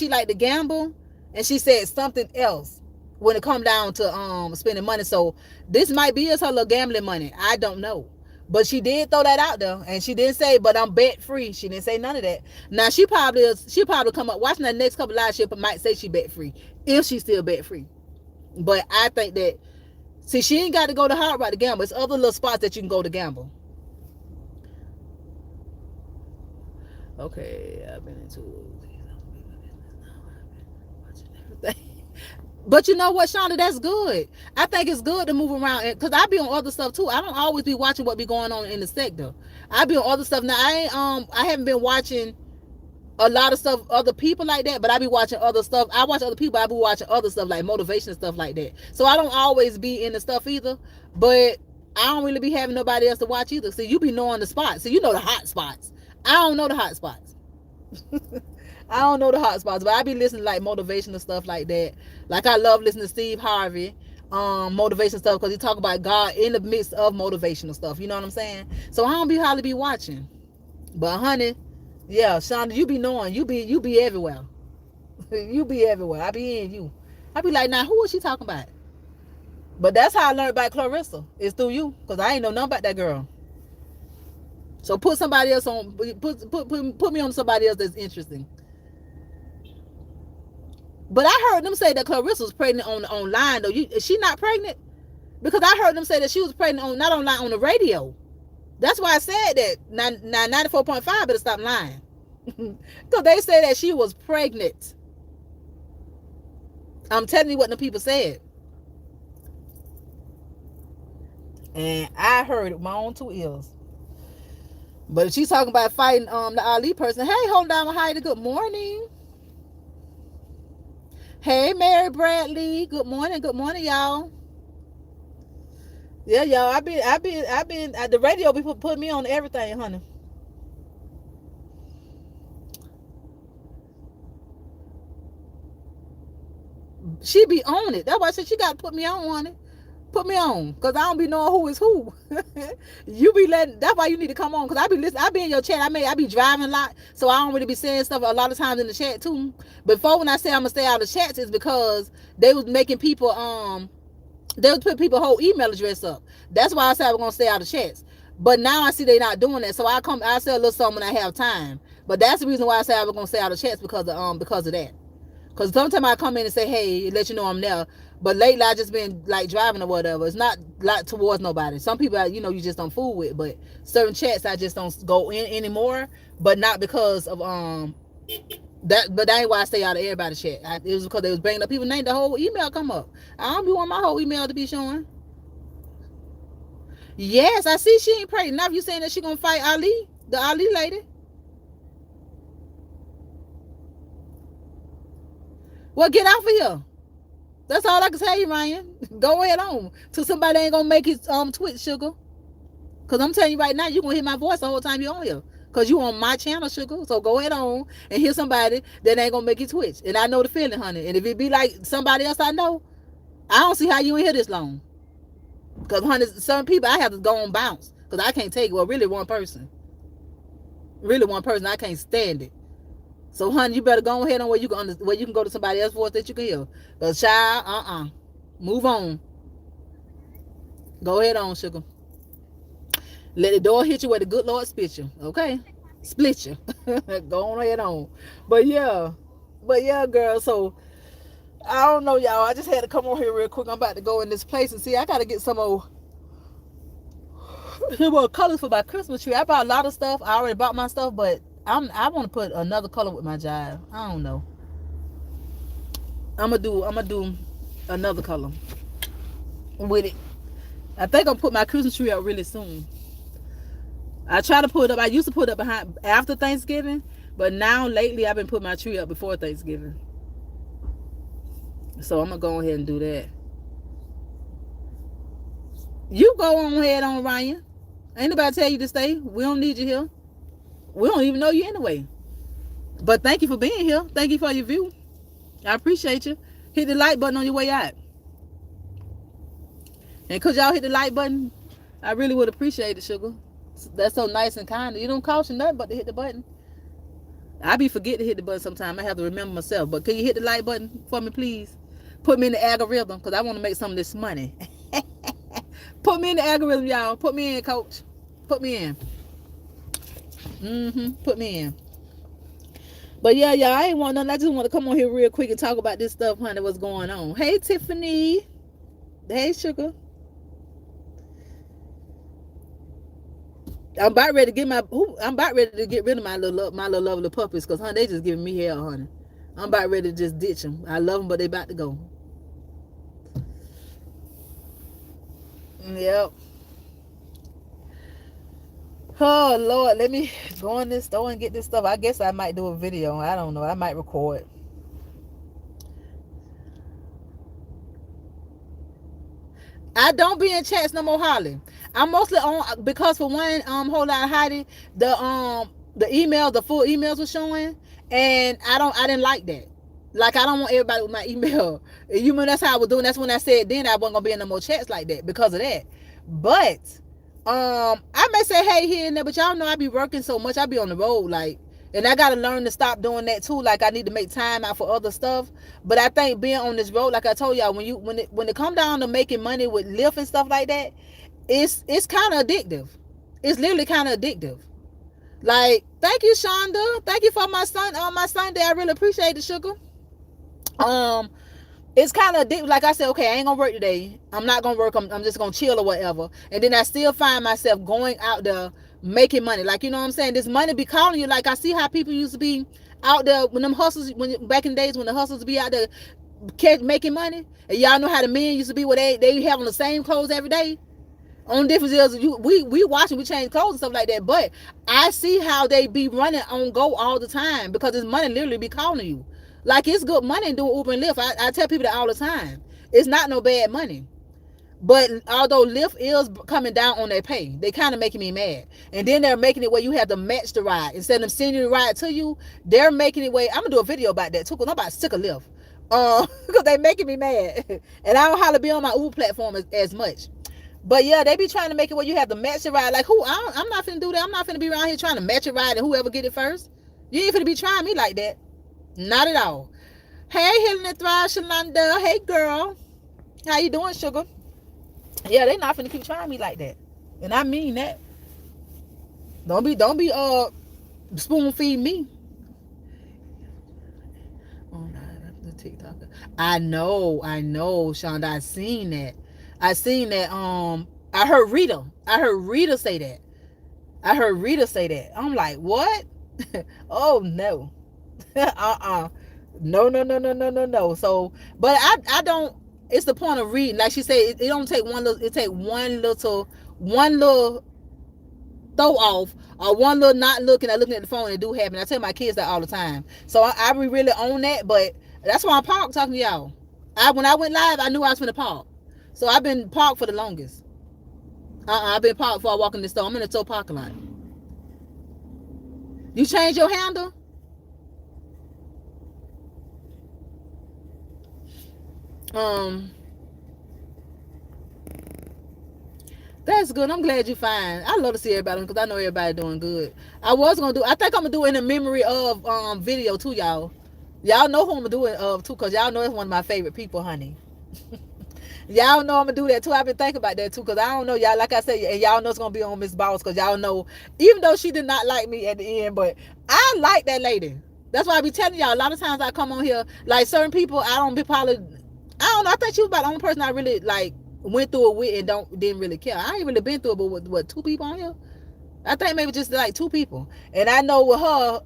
liked to gamble, and she said something else when it come down to spending money. So this might be her little gambling money. I don't know. But she did throw that out there, and she didn't say, but I'm bet free. She didn't say none of that. Now she'll probably come up watching the next couple live, she might say she bet free if she's still bet free. But I think that, see, she ain't got to go to Hard Rock to gamble. It's other little spots that you can go to gamble. Okay, I've been into everything. But you know what, Shonda, that's good. I think it's good to move around, because I be on other stuff too. I don't always be watching what be going on in the sector. I be on other stuff. Now I haven't been watching a lot of stuff, other people like that, but I be watching other stuff. I watch other people, I be watching other stuff like motivation stuff like that. So I don't always be in the stuff either, but I don't really be having nobody else to watch either. So you be knowing the spots. So you know the hot spots. I don't know the hot spots. I don't know the hot spots, but I be listening to like motivational stuff like that. Like I love listening to Steve Harvey, motivation stuff, because he talk about God in the midst of motivational stuff. You know what I'm saying? So I don't be hardly be watching. But honey, yeah, Shonda, you be knowing, you be everywhere. You be everywhere. I be in you. I be like, now who is she talking about? But that's how I learned about Clarissa. It's through you, because I ain't know nothing about that girl. So put somebody else on. Put me on somebody else that's interesting. But I heard them say that Clarissa was pregnant online though. Is she not pregnant? Because I heard them say that she was pregnant not online, on the radio. That's why I said that. Now 94.5 better stop lying. Because they say that she was pregnant. I'm telling you what the people said. And I heard it with my own two ears. But if she's talking about fighting the Ali person, hey, hold on, Heidi, good morning. Hey, Mary Bradley, good morning, y'all. Yeah, y'all, I've been at the radio. People put me on everything, honey. She be on it. That's why I said she got to put me on it. Put me on, because I don't be knowing who is who. You be letting, that's why you need to come on, because I be listening. I be in your chat. I be driving a lot, so I don't really be saying stuff a lot of times in the chat too. Before, when I say I'm gonna stay out of chats, it's because they was making people they was putting people's whole email address up. That's why I said I was gonna stay out of chats. But now I see they not doing that, so I say a little something when I have time. But that's the reason why I say I was gonna stay out of chats, because of that. Because sometimes I come in and say, hey, let you know I'm there. But lately I just been like driving or whatever. It's not like towards nobody. Some people, you just don't fool with. But certain chats I just don't go in anymore. But not because of that. But that ain't why I stay out of everybody's chat. It was because they was bringing up people's name. The whole email come up. I don't be want my whole email to be showing. Yes, I see she ain't pregnant. Now you saying that she gonna fight Ali, the Ali lady. Well, get out of here. That's all I can tell you, Ryan. Go ahead on. Till somebody ain't gonna make his Twitch, sugar. Cause I'm telling you right now, you gonna hear my voice the whole time you on here. Cause you on my channel, sugar. So go ahead on and hear somebody that ain't gonna make you Twitch. And I know the feeling, honey. And if it be like somebody else I know, I don't see how you in here this long. Cause honey, certain people I have to go on bounce. Cause I can't take it. Well, really one person. I can't stand it. So, honey, you better go ahead on where you can go to somebody else's voice that you can hear. But, child, move on. Go ahead on, sugar. Let the door hit you where the good Lord split you. Okay? Split you. Go on ahead on. But yeah, girl. So, I don't know, y'all. I just had to come on here real quick. I'm about to go in this place and see. I got to get some more colors for my Christmas tree. I bought a lot of stuff. I already bought my stuff, but I want to put another color with my jive. I don't know. I'm gonna do another color with it. I think I'll put my Christmas tree up really soon. I try to put it up. I used to put it up after Thanksgiving, but now lately I've been putting my tree up before Thanksgiving. So I'm gonna go ahead and do that. You go on ahead on, Ryan. Ain't nobody tell you to stay. We don't need you here. We don't even know you anyway. But thank you for being here. Thank you for your view. I appreciate you. Hit the like button on your way out. And because y'all hit the like button, I really would appreciate it, sugar. That's so nice and kind. You don't cost you nothing but to hit the button. I be forget to hit the button sometime. I have to remember myself. But can you hit the like button for me, please? Put me in the algorithm because I want to make some of this money. Put me in the algorithm, y'all. Put me in, coach. Put me in. Put me in. But yeah, y'all, I ain't want nothing. I just want to come on here real quick and talk about this stuff, honey, what's going on. Hey, Tiffany. Hey, sugar. I'm about ready to get rid of my little lovely puppies because, honey, they just giving me hell, honey. I'm about ready to just ditch them. I love them, but they about to go. Yep. Oh, Lord, let me go in this store and get this stuff. I guess I might do a video. I don't know. I might record. I don't be in chats no more, Holly. I'm mostly on because for one, whole lot of hiding the email, the full emails were showing, and I didn't like that. Like I don't want everybody with my email. You mean that's how I was doing? That's when I said then I wasn't gonna be in no more chats like that because of that. But I may say hey here and there, but y'all know I be working so much. I be on the road, like, and I gotta learn to stop doing that too. Like I need to make time out for other stuff. But I think being on this road, like I told y'all, when it come down to making money with Lyft and stuff like that, it's kind of addictive. It's literally kind of addictive. Like, thank you, Shonda. Thank you for my son on my Sunday. I really appreciate the sugar. It's kind of addictive. Like I said, okay, I ain't gonna work today. I'm not gonna work. I'm just gonna chill or whatever. And then I still find myself going out there making money. Like, you know what I'm saying? This money be calling you. Like I see how people used to be out there when them hustles, when back in the days when the hustles be out there making money. And y'all know how the men used to be where they have on the same clothes every day. On difference is we watching, we change clothes and stuff like that. But I see how they be running on go all the time because this money literally be calling you. Like it's good money doing Uber and Lyft. I tell people that all the time. It's not no bad money. But although Lyft is coming down on their pay, they kind of making me mad. And then they're making it where you have to match the ride. Instead of them sending the ride to you, they're making it where I'm gonna do a video about that too, because I'm about sick of Lyft. Because they making me mad. And I don't have to be on my Uber platform as much. But yeah, they be trying to make it where you have to match the ride. Like I'm not finna do that. I'm not finna be around here trying to match a ride and whoever get it first. You ain't finna be trying me like that. Not at all. Hey, Healing and Thrive, Shalonda. Hey, girl. How you doing, sugar? Yeah, they not finna keep trying me like that. And I mean that. Don't be spoon feed me. Oh, no, the TikToker. I know, Shonda. I seen that. I heard Rita say that. I'm like, what? Oh no. No. So, but I don't. It's the point of reading. Like she said, it don't take one little. It take one little throw off or one little not looking at the phone and it do happen. I tell my kids that all the time. So I be really on that. But that's why I'm parked talking to y'all. When I went live, I knew I was finna park. So I've been parked for the longest. I've been parked before I walk in the store. I'm in the tow parking lot. You change your handle? That's good. I'm glad you're fine. I love to see everybody because I know everybody doing good. I think I'm gonna do it in the memory of video too, y'all. Y'all know who I'm gonna do it of too, because y'all know it's one of my favorite people, honey. Y'all know I'm gonna do that too. I've been thinking about that too, because I don't know, y'all, like I said, and y'all know it's gonna be on Miss Boss, because y'all know, even though she did not like me at the end, but I like that lady. That's why I be telling y'all, a lot of times I come on here, like certain people, I don't know, I think she was about the only person I really like went through it with and didn't really care. I ain't really been through it, but with what, 2 people on here? I think maybe just like 2 people. And I know with her,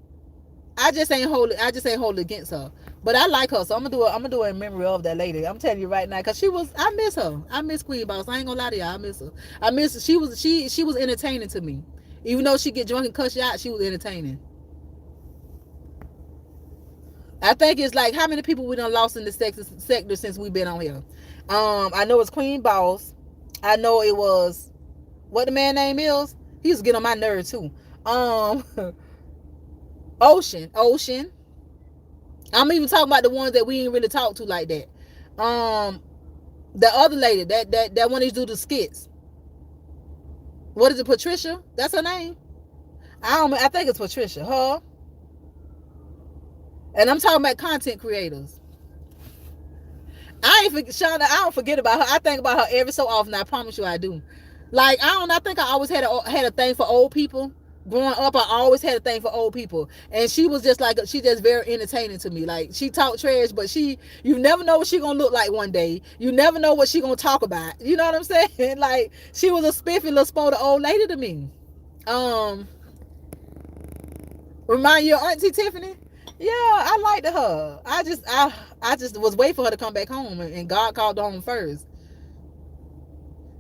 I just ain't hold it against her. But I like her, so I'm gonna do it in memory of that lady. I'm telling you right now, because I miss her. I miss Queen Boss. I ain't gonna lie to y'all, I miss her. She was entertaining to me. Even though she get drunk and cuss you out, she was entertaining. I think it's like how many people we done lost in the sector since we've been on here. I know it's Queen Boss. I know it was what the man name is. He used to get on my nerves too. Ocean. I'm even talking about the ones that we ain't really talk to like that. The other lady that one of these do the skits. What is it, Patricia? That's her name? I think it's Patricia. Her. And I'm talking about content creators. Shauna, I don't forget about her. I think about her every so often. I promise you I do. Like, I think I always had a thing for old people. Growing up, I always had a thing for old people. And she was just like, she just very entertaining to me. Like, she talk trash, but you never know what she gonna look like one day. You never know what she gonna talk about. You know what I'm saying? Like, she was a spiffy little spoiled old lady to me. Remind you of Auntie Tiffany? Yeah, I liked her. I just was waiting for her to come back home, and God called her home first.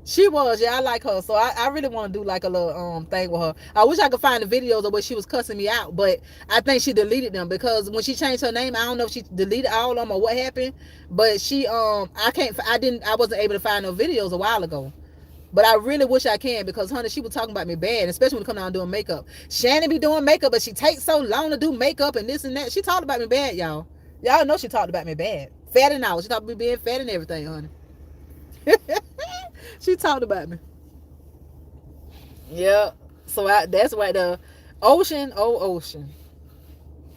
She was, yeah, I like her. So I really want to do like a little thing with her. I wish I could find the videos of where she was cussing me out, but I think she deleted them because when she changed her name, I don't know if she deleted all of them or what happened. But she I wasn't able to find no videos a while ago. But I really wish I can because, honey, she was talking about me bad, especially when it comes down to doing makeup. Shannon be doing makeup, but she takes so long to do makeup and this and that. She talked about me bad, y'all. Y'all know she talked about me bad. Fat and all. She talked about me being fat and everything, honey. She talked about me. Yeah. So that's why the ocean, ocean.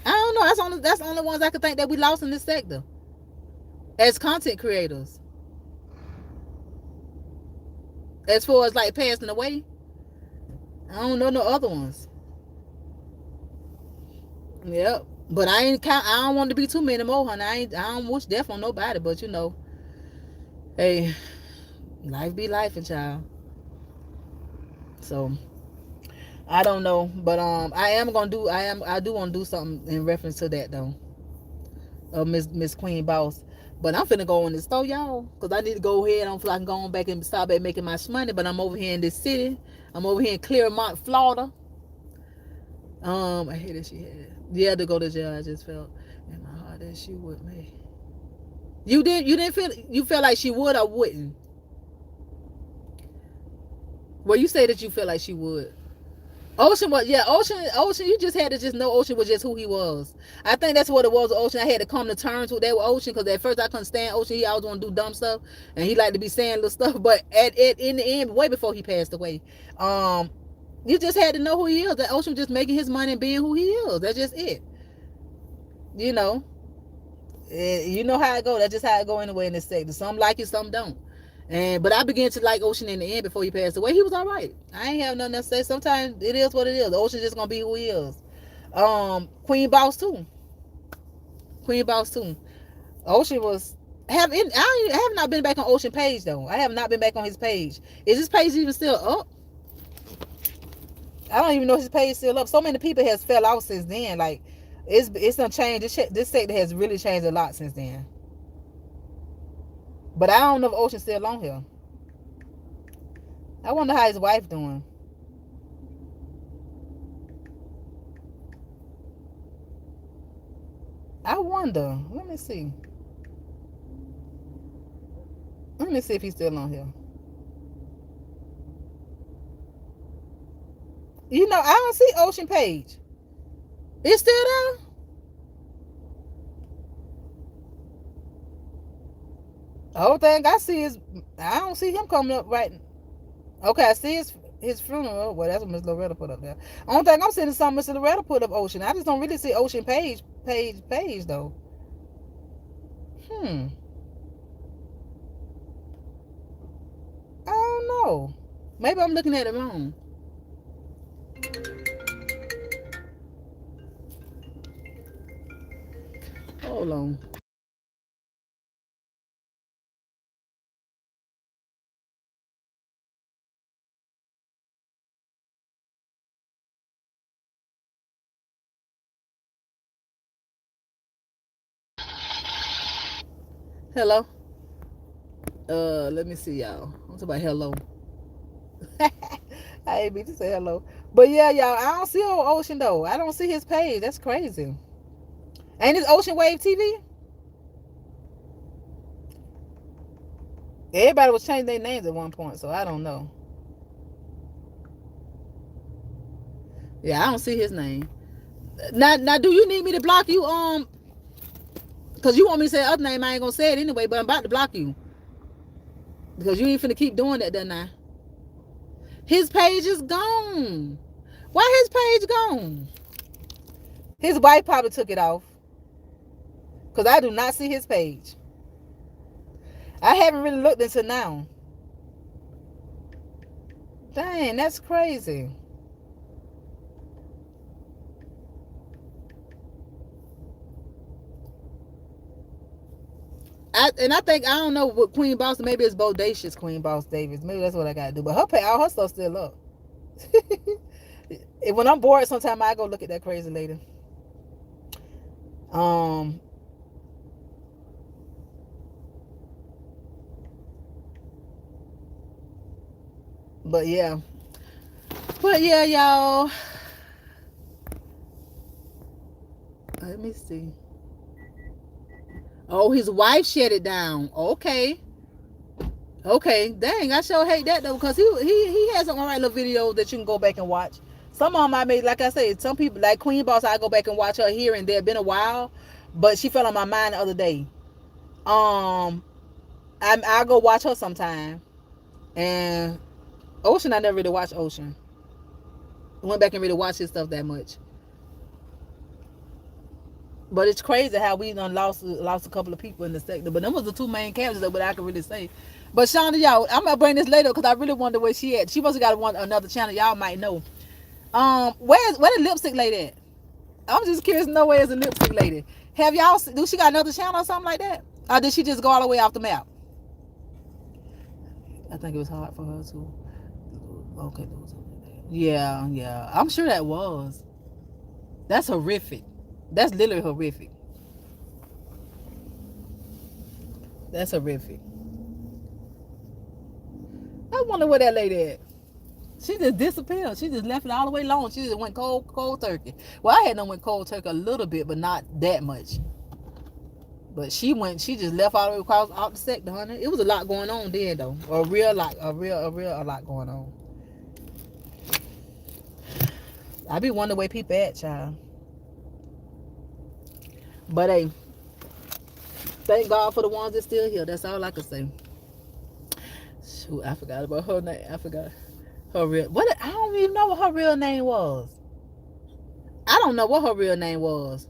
I don't know. That's the only ones I could think that we lost in this sector as content creators. As far as like passing away, I don't know no other ones. Yep. But I don't want to be too many more, honey. I don't wish death on nobody, but hey, life be life, and child. So I don't know, but I do want to do something in reference to that though. Miss Queen Boss. But I'm finna go in the store, y'all, because I need to go ahead. I don't feel like I'm going back and start back making my money, but I'm over here in this city. I'm over here in Claremont, Florida. I hate that she had to go to jail. I just felt in my heart that she would me. You felt like she would or wouldn't? Well, you say that you feel like she would. Ocean, you just had to just know Ocean was just who he was. I think that's what it was with Ocean. I had to come to terms with that with Ocean, because at first I couldn't stand Ocean. He always want to do dumb stuff, and he liked to be saying little stuff. But in the end, way before he passed away, you just had to know who he is. That Ocean was just making his money and being who he is. That's just it. You know how it go. That's just how it go anyway in this sector. Some like it, some don't. But I began to like Ocean in the end before he passed away. He was all right. I ain't have nothing to say. Sometimes it is what it is. Ocean's just gonna be who he is. Queen Boss too. Ocean was I have not been back on Ocean page though. I have not been back on his page. Is his page even still up? I don't even know if his page is still up. So many people has fell out since then. Like it's done changed. This sector has really changed a lot since then. But I don't know if Ocean's still on here. I wonder how his wife doing. I wonder. Let me see. Let me see if he's still on here. I don't see Ocean page. It's still there? The whole thing I see is I don't see him coming up right. Okay, I see his funeral. Well, that's what Miss Loretta put up there. Only thing I'm seeing is something Miss Loretta put up Ocean. I just don't really see Ocean page though. I don't know. Maybe I'm looking at it wrong. Hold on. Hello. Let me see y'all. I'm talking about hello. I ain't mean to say hello. But yeah, y'all, I don't see old Ocean though. I don't see his page. That's crazy. Ain't this Ocean Wave TV? Everybody was changing their names at one point, so I don't know. Yeah, I don't see his name. Now, do you need me to block you? Because you want me to say the other name, I ain't gonna say it anyway, but I'm about to block you. Because you ain't finna keep doing that, then now. His page is gone. Why his page gone? His wife probably took it off. Because I do not see his page. I haven't really looked into now. Dang, that's crazy. I think I don't know what Queen Boss. Maybe it's Bodacious Queen Boss Davis. Maybe that's what I gotta do. But all her stuff still up. When I'm bored, sometimes I go look at that crazy lady. But yeah, y'all. Let me see. Oh, his wife shut it down. Okay. Dang, I sure hate that though, because he has some alright little videos that you can go back and watch. Some of them I made, like I said, some people like Queen Boss, I go back and watch her here and there. Been a while, but she fell on my mind the other day. I'll go watch her sometime. And Ocean, I never really watched Ocean. I went back and really watched his stuff that much. But it's crazy how we done lost a couple of people in the sector. But them was the two main characters that I can really say. But Shannon, y'all, I'm gonna bring this later because I really wonder where she at. She must have got another channel. Y'all might know. Where the lipstick lady at? I'm just curious to know where is the lipstick lady. Have y'all? Do she got another channel or something like that? Or did she just go all the way off the map? I think it was hard for her to. Okay, yeah. I'm sure that was. That's horrific. That's literally horrific. That's horrific. I wonder where that lady at. She just disappeared. She just left it all the way alone. She just went cold turkey. Well, I had done went cold turkey a little bit, but not that much. But she just left all the way across out the sector, honey. It was a lot going on then, though. A real lot going on. I be wondering where people at, child. But hey, thank God for the ones that's still here. That's all I can say. Shoot, I forgot about her name. I forgot her real. I don't even know what her real name was. I don't know what her real name was.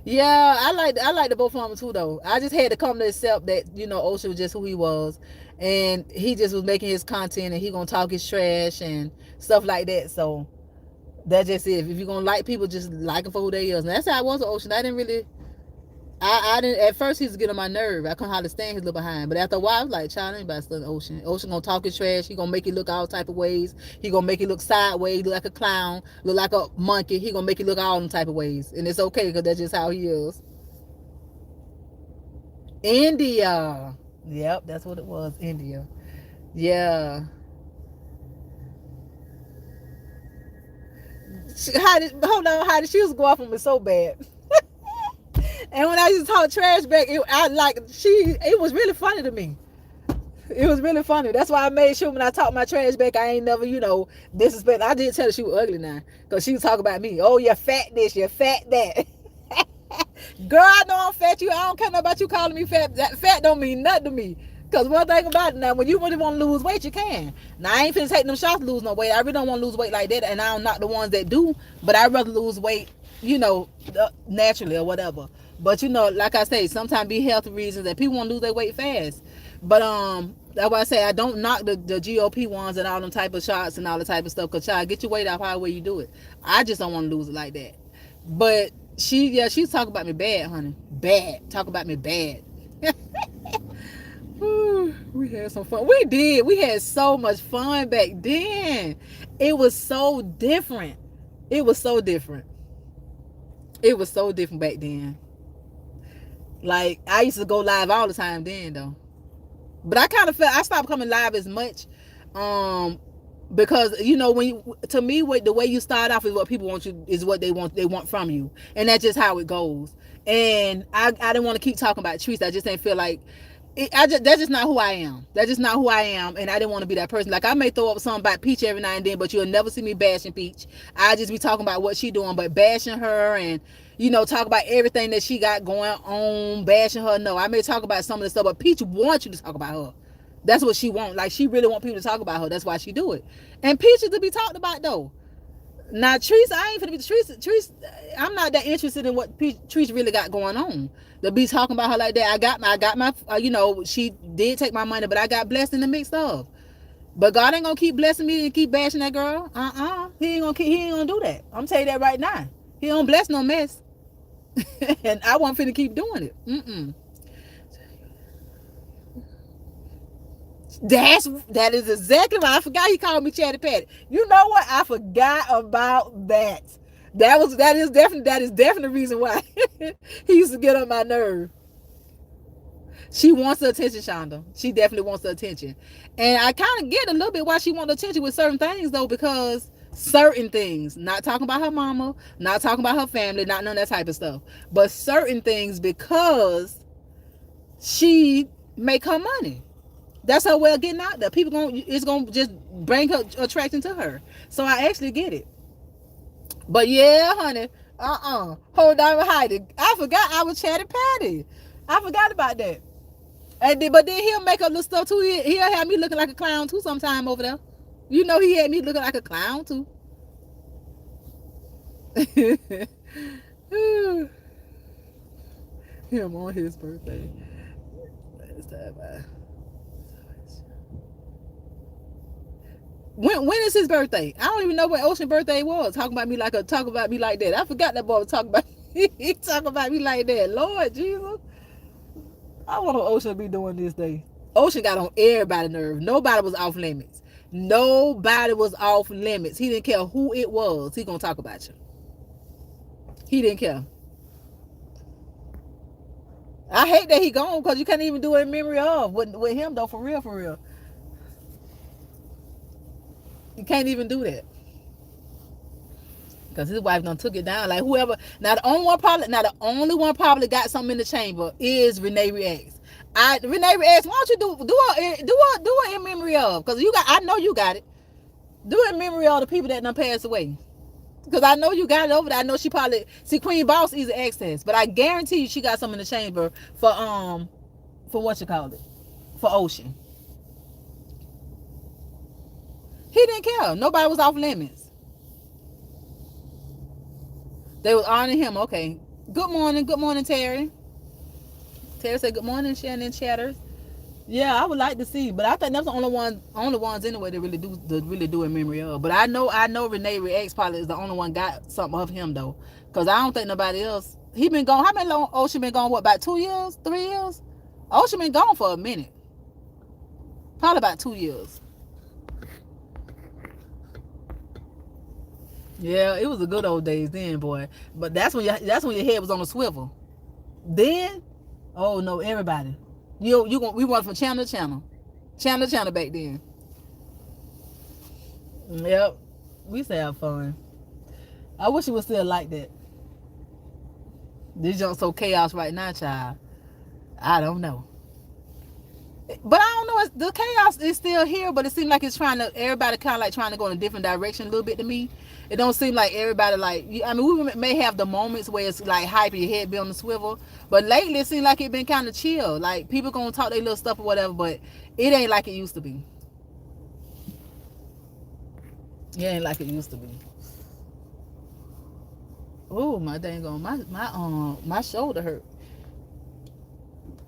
Yeah, I like the both of them too, though. I just had to come to accept that Ocean was just who he was, and he just was making his content, and he gonna talk his trash and stuff like that. So that's just it. If you're gonna like people, just like them for who they is. And that's how I was with Ocean. I didn't really. I didn't. At first, he was getting on my nerve. I couldn't hardly stand his little behind. But after a while, I was like, child, anybody studying Ocean. Ocean gonna talk his trash. He gonna make you look all type of ways. He gonna make you look sideways, look like a clown, look like a monkey. He gonna make you look all them type of ways, and it's okay because that's just how he is. India. Yep, that's what it was. India. Yeah. How did she was going off on me so bad. And when I used to talk trash back, it was really funny to me. It was really funny. That's why I made sure when I talk my trash back, I ain't never, disrespect. I did tell her she was ugly now. Because she was talking about me. Oh, you're fat this, you're fat that. Girl, I know I'm fat. I don't care about you calling me fat. That fat don't mean nothing to me. Because one thing about it now, when you really want to lose weight, you can. Now, I ain't finna take them shots to lose no weight. I really don't want to lose weight like that. And I'm not the ones that do. But I'd rather lose weight, naturally or whatever. But like I say, sometimes be health reasons that people want to lose their weight fast. But that's why I say I don't knock the GOP ones and all them type of shots and all the type of stuff. Cause child, get your weight off however you do it. I just don't want to lose it like that. But she's talking about me bad, honey. Bad. Talk about me bad. We had some fun. We did. We had so much fun back then. It was so different. It was so different back then. Like, I used to go live all the time then, though. But I kind of felt I stopped coming live as much, because to me, the way you start off is what people want you is what they want from you, and that's just how it goes. And I didn't want to keep talking about Teresa. I just didn't feel like that's just not who I am. That's just not who I am, and I didn't want to be that person. Like, I may throw up something about Peach every now and then, but you'll never see me bashing Peach. I just be talking about what she doing, but bashing her and talk about everything that she got going on, bashing her. No, I may talk about some of the stuff, but Peach wants you to talk about her. That's what she want. Like, she really want people to talk about her. That's why she do it. And Peaches to be talked about though. Now Teresa, I ain't finna be Teresa. I'm not that interested in what Teresa really got going on. To be talking about her like that. I got my, she did take my money, but I got blessed in the mix of. But God ain't gonna keep blessing me and keep bashing that girl. He ain't gonna do that. I'm telling you that right now. He don't bless no mess. And I wasn't finna keep doing it. That is exactly why I forgot he called me Chatty Patty. You know what? I forgot about that. That is definitely the reason why he used to get on my nerve. She wants the attention, Shonda. She definitely wants the attention. And I kind of get a little bit why she wants the attention with certain things, though, because certain things, not talking about her mama, not talking about her family, not none of that type of stuff, but certain things because she make her money. That's her way of getting out there. It's gonna just bring her attraction to her. So I actually get it. But yeah, honey, hold on, Heidi. I forgot I was Chatty Patty. I forgot about that. But then he'll make up little stuff too. He'll have me looking like a clown too sometime over there. You know, he had me looking like a clown too. Him on his birthday. When is his birthday? I don't even know what Ocean's birthday was. Talk about me like that. I forgot that boy was talking about me. He talk about me like that. Lord Jesus. I wonder what Ocean be doing this day. Ocean got on everybody's nerve. Nobody was off limits. Nobody was off limits. He didn't care who it was. He gonna talk about you. He didn't care. I hate that he gone because you can't even do it in memory of with him though. For real. You can't even do that because his wife done took it down. Like whoever. Now the only one probably got something in the chamber is Renee Reacts. Renee Reacts. Why don't you do it in memory of? Because I know you got it. Do it in memory of the people that done passed away. Because I know you got it over there. I know she probably Queen Boss easy access, but I guarantee you she got something in the chamber for what you call it, for Ocean. He didn't care. Nobody was off limits. They was honoring him. Okay. Good morning, Terry. Terry said good morning, Shannon Chatters. Yeah, I would like to see, but I think that's the only ones anyway that really do in memory of. But I know Renee Reacts probably is the only one got something of him though, because I don't think nobody else. He been gone. How many long? Ocean been gone? What, about 2 years, 3 years? Ocean been gone for a minute. Probably about 2 years. Yeah, it was the good old days then, boy. But that's when your head was on a swivel. Then, oh no, everybody. We went from channel to channel back then. Yep, we used to have fun. I wish it was still like that. This junk so chaos right now, child. I don't know. But I don't know. The chaos is still here, but it seems like everybody kind of like trying to go in a different direction a little bit to me. It don't seem like everybody we may have the moments where it's like hype, your head be on the swivel, but lately it seems like it been kind of chill. Like people gonna talk their little stuff or whatever, but it ain't like it used to be. It ain't like it used to be. Oh, my dang on my shoulder hurt.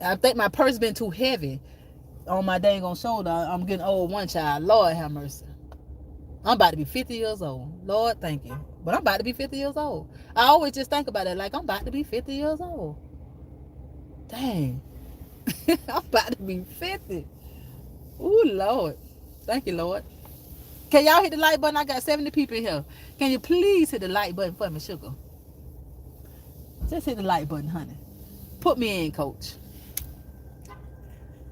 I think my purse been too heavy on my dang on shoulder. I'm getting old, one child. Lord have mercy. I'm about to be 50 years old. Lord, thank you. But I'm about to be 50 years old. I always just think about it like I'm about to be 50 years old. Dang. I'm about to be 50. Ooh, Lord. Thank you, Lord. Can y'all hit the like button? I got 70 people in here. Can you please hit the like button for me, sugar? Just hit the like button, honey. Put me in, coach.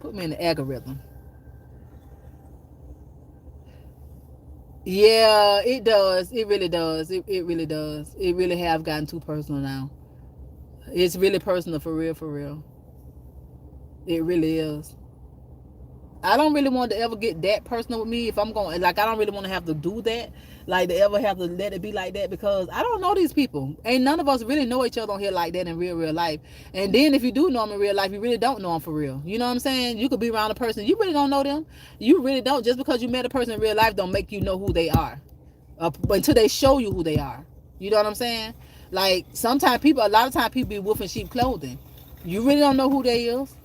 Put me in the algorithm. Yeah, it does. It really does. It really does. It really have gotten too personal now. It's really personal for real. It really is. I don't really want to ever get that personal with me. If I'm going, like, I don't really want to have to do that, like to ever have to let it be like that, because I don't know these people. Ain't none of us really know each other on here like that in real life. And then if you do know them in real life, you really don't know them for real. You know what I'm saying? You could be around a person, you really don't know them. You really don't. Just because you met a person in real life don't make you know who they are, until they show you who they are. You know what I'm saying? Like, sometimes people, a lot of times people be wolf in sheep clothing. You really don't know who they is,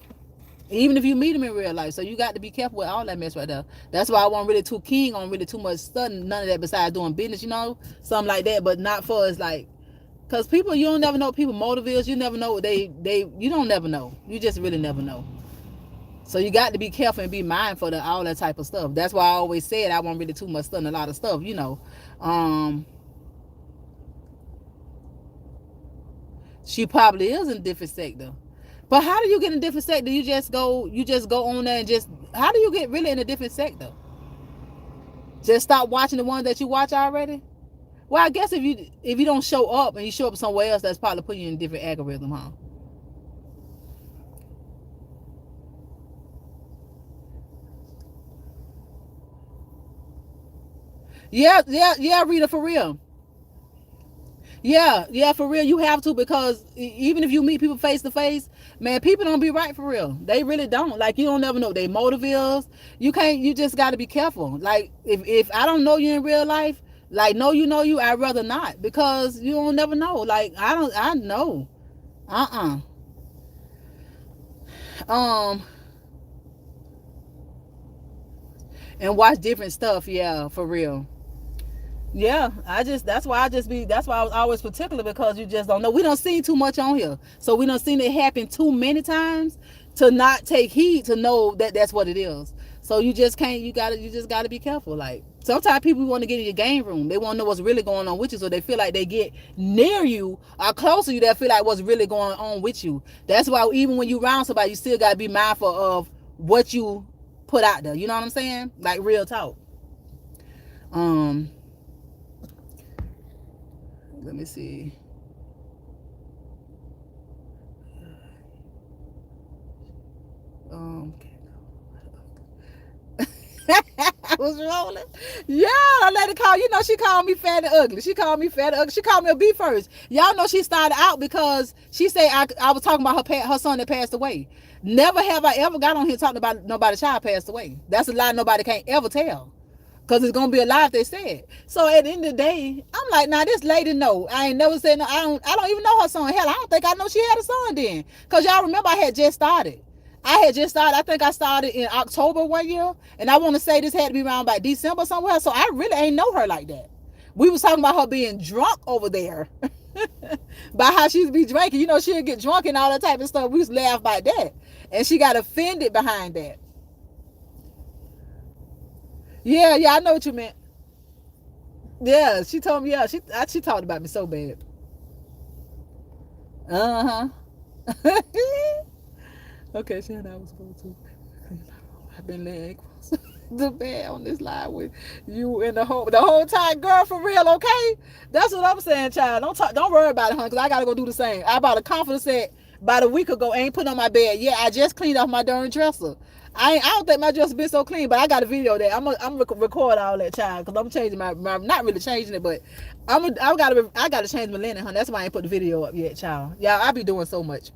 even if you meet them in real life. So you got to be careful with all that mess right there. That's why I wasn't really too keen on really too much studying, none of that besides doing business, something like that. But not for us, like, because people, you don't never know what people motive is. You never know what you don't never know. You just really never know. So you got to be careful and be mindful of all that type of stuff. That's why I always said I wasn't really too much studying a lot of stuff, She probably is in a different sector. But how do you get in a different sector? You just go on there and just, how do you get really in a different sector? Just stop watching the ones that you watch already? Well, I guess if you don't show up and you show up somewhere else, that's probably putting you in a different algorithm, huh? Yeah, Rita, for real. Yeah, for real. You have to, because even if you meet people face to face, man, people don't be right for real. They really don't. Like, you don't never know what their motive is. You just got to be careful. Like, if I don't know you in real life, like, know you, I'd rather not, because you don't never know. Like, I know. Um, and watch different stuff. Yeah, for real. Yeah, that's why I was always particular, because you just don't know. We don't see too much on here. So we don't seen it happen too many times to not take heed to know that that's what it is. So you just can't, you just gotta be careful. Like, sometimes people want to get in your game room. They want to know what's really going on with you, so they feel like they get near you or close to you, they feel like what's really going on with you. That's why even when you around somebody, you still gotta be mindful of what you put out there. You know what I'm saying? Like, real talk. Let me see. I was rolling. Yeah, I let it call. She called me fat and ugly. She called me fat and ugly. She called me a B first. Y'all know she started out because she said I was talking about her son that passed away. Never have I ever got on here talking about nobody's child passed away. That's a lie nobody can't ever tell. Because it's going to be a lie if they say it. So at the end of the day, I'm like, nah, this lady, no. I ain't never said no. I don't even know her son. Hell, I don't think I know she had a son then. Because y'all remember I had just started. I think I started in October one year. And I want to say this had to be around by December somewhere. So I really ain't know her like that. We was talking about her being drunk over there. By how she used to be drinking. She'll get drunk and all that type of stuff. We used to laugh about that. And she got offended behind that. Yeah, I know what you meant. Yeah, she told me. Yeah, she talked about me so bad. Okay, Shannon, I was going to. I've been laying across the bed on this line with you and the whole time, girl. For real, okay? That's what I'm saying, child. Don't worry about it, honey, because I gotta go do the same. I bought a confidence set about a week ago. Ain't put on my bed. Yeah, I just cleaned off my darn dresser. I don't think my dress been so clean, but I got a video that I'm gonna record all that, child, because I'm changing my not really changing it, but I gotta change my linen, huh? That's why I ain't put the video up yet, child. Y'all, I be doing so much.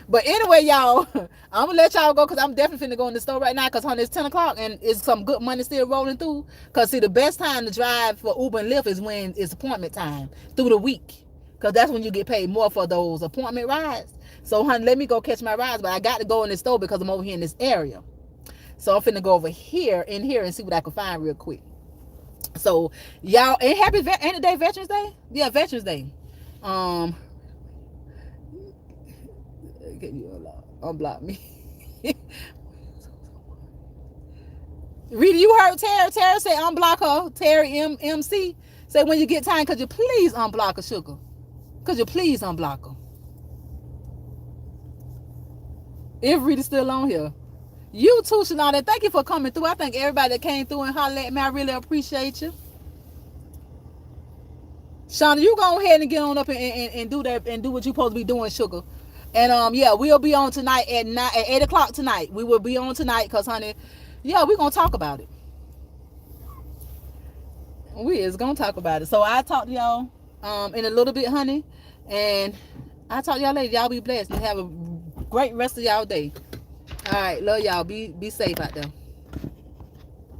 But anyway, y'all, I'm gonna let y'all go, because I'm definitely finna go in the store right now, because honey, it's 10 o'clock and it's some good money still rolling through. Because see, the best time to drive for Uber and Lyft is when it's appointment time through the week, because that's when you get paid more for those appointment rides. So honey, let me go catch my rides, but I got to go in the store because I'm over here in this area. So I'm finna go over here and see what I can find real quick. So y'all, and happy ain't it day Veterans Day? Yeah, Veterans Day. Can you unblock me? Rita, you heard Tara. Tara say unblock her. Terry MC say when you get time, could you please unblock her, sugar? Could you please unblock her? If Rita's still on here. You too, Shannon. Thank you for coming through. I thank everybody that came through and hollered at me. I really appreciate you. Shauna, you go ahead and get on up and do that and do what you're supposed to be doing, sugar. And yeah, we'll be on tonight at 8 o'clock tonight. We will be on tonight, because honey, yeah, we're gonna talk about it. We is gonna talk about it. So I talk to y'all in a little bit, honey, and I talk to y'all later. Y'all be blessed and have a great rest of y'all day. All right, love y'all. Be safe out there.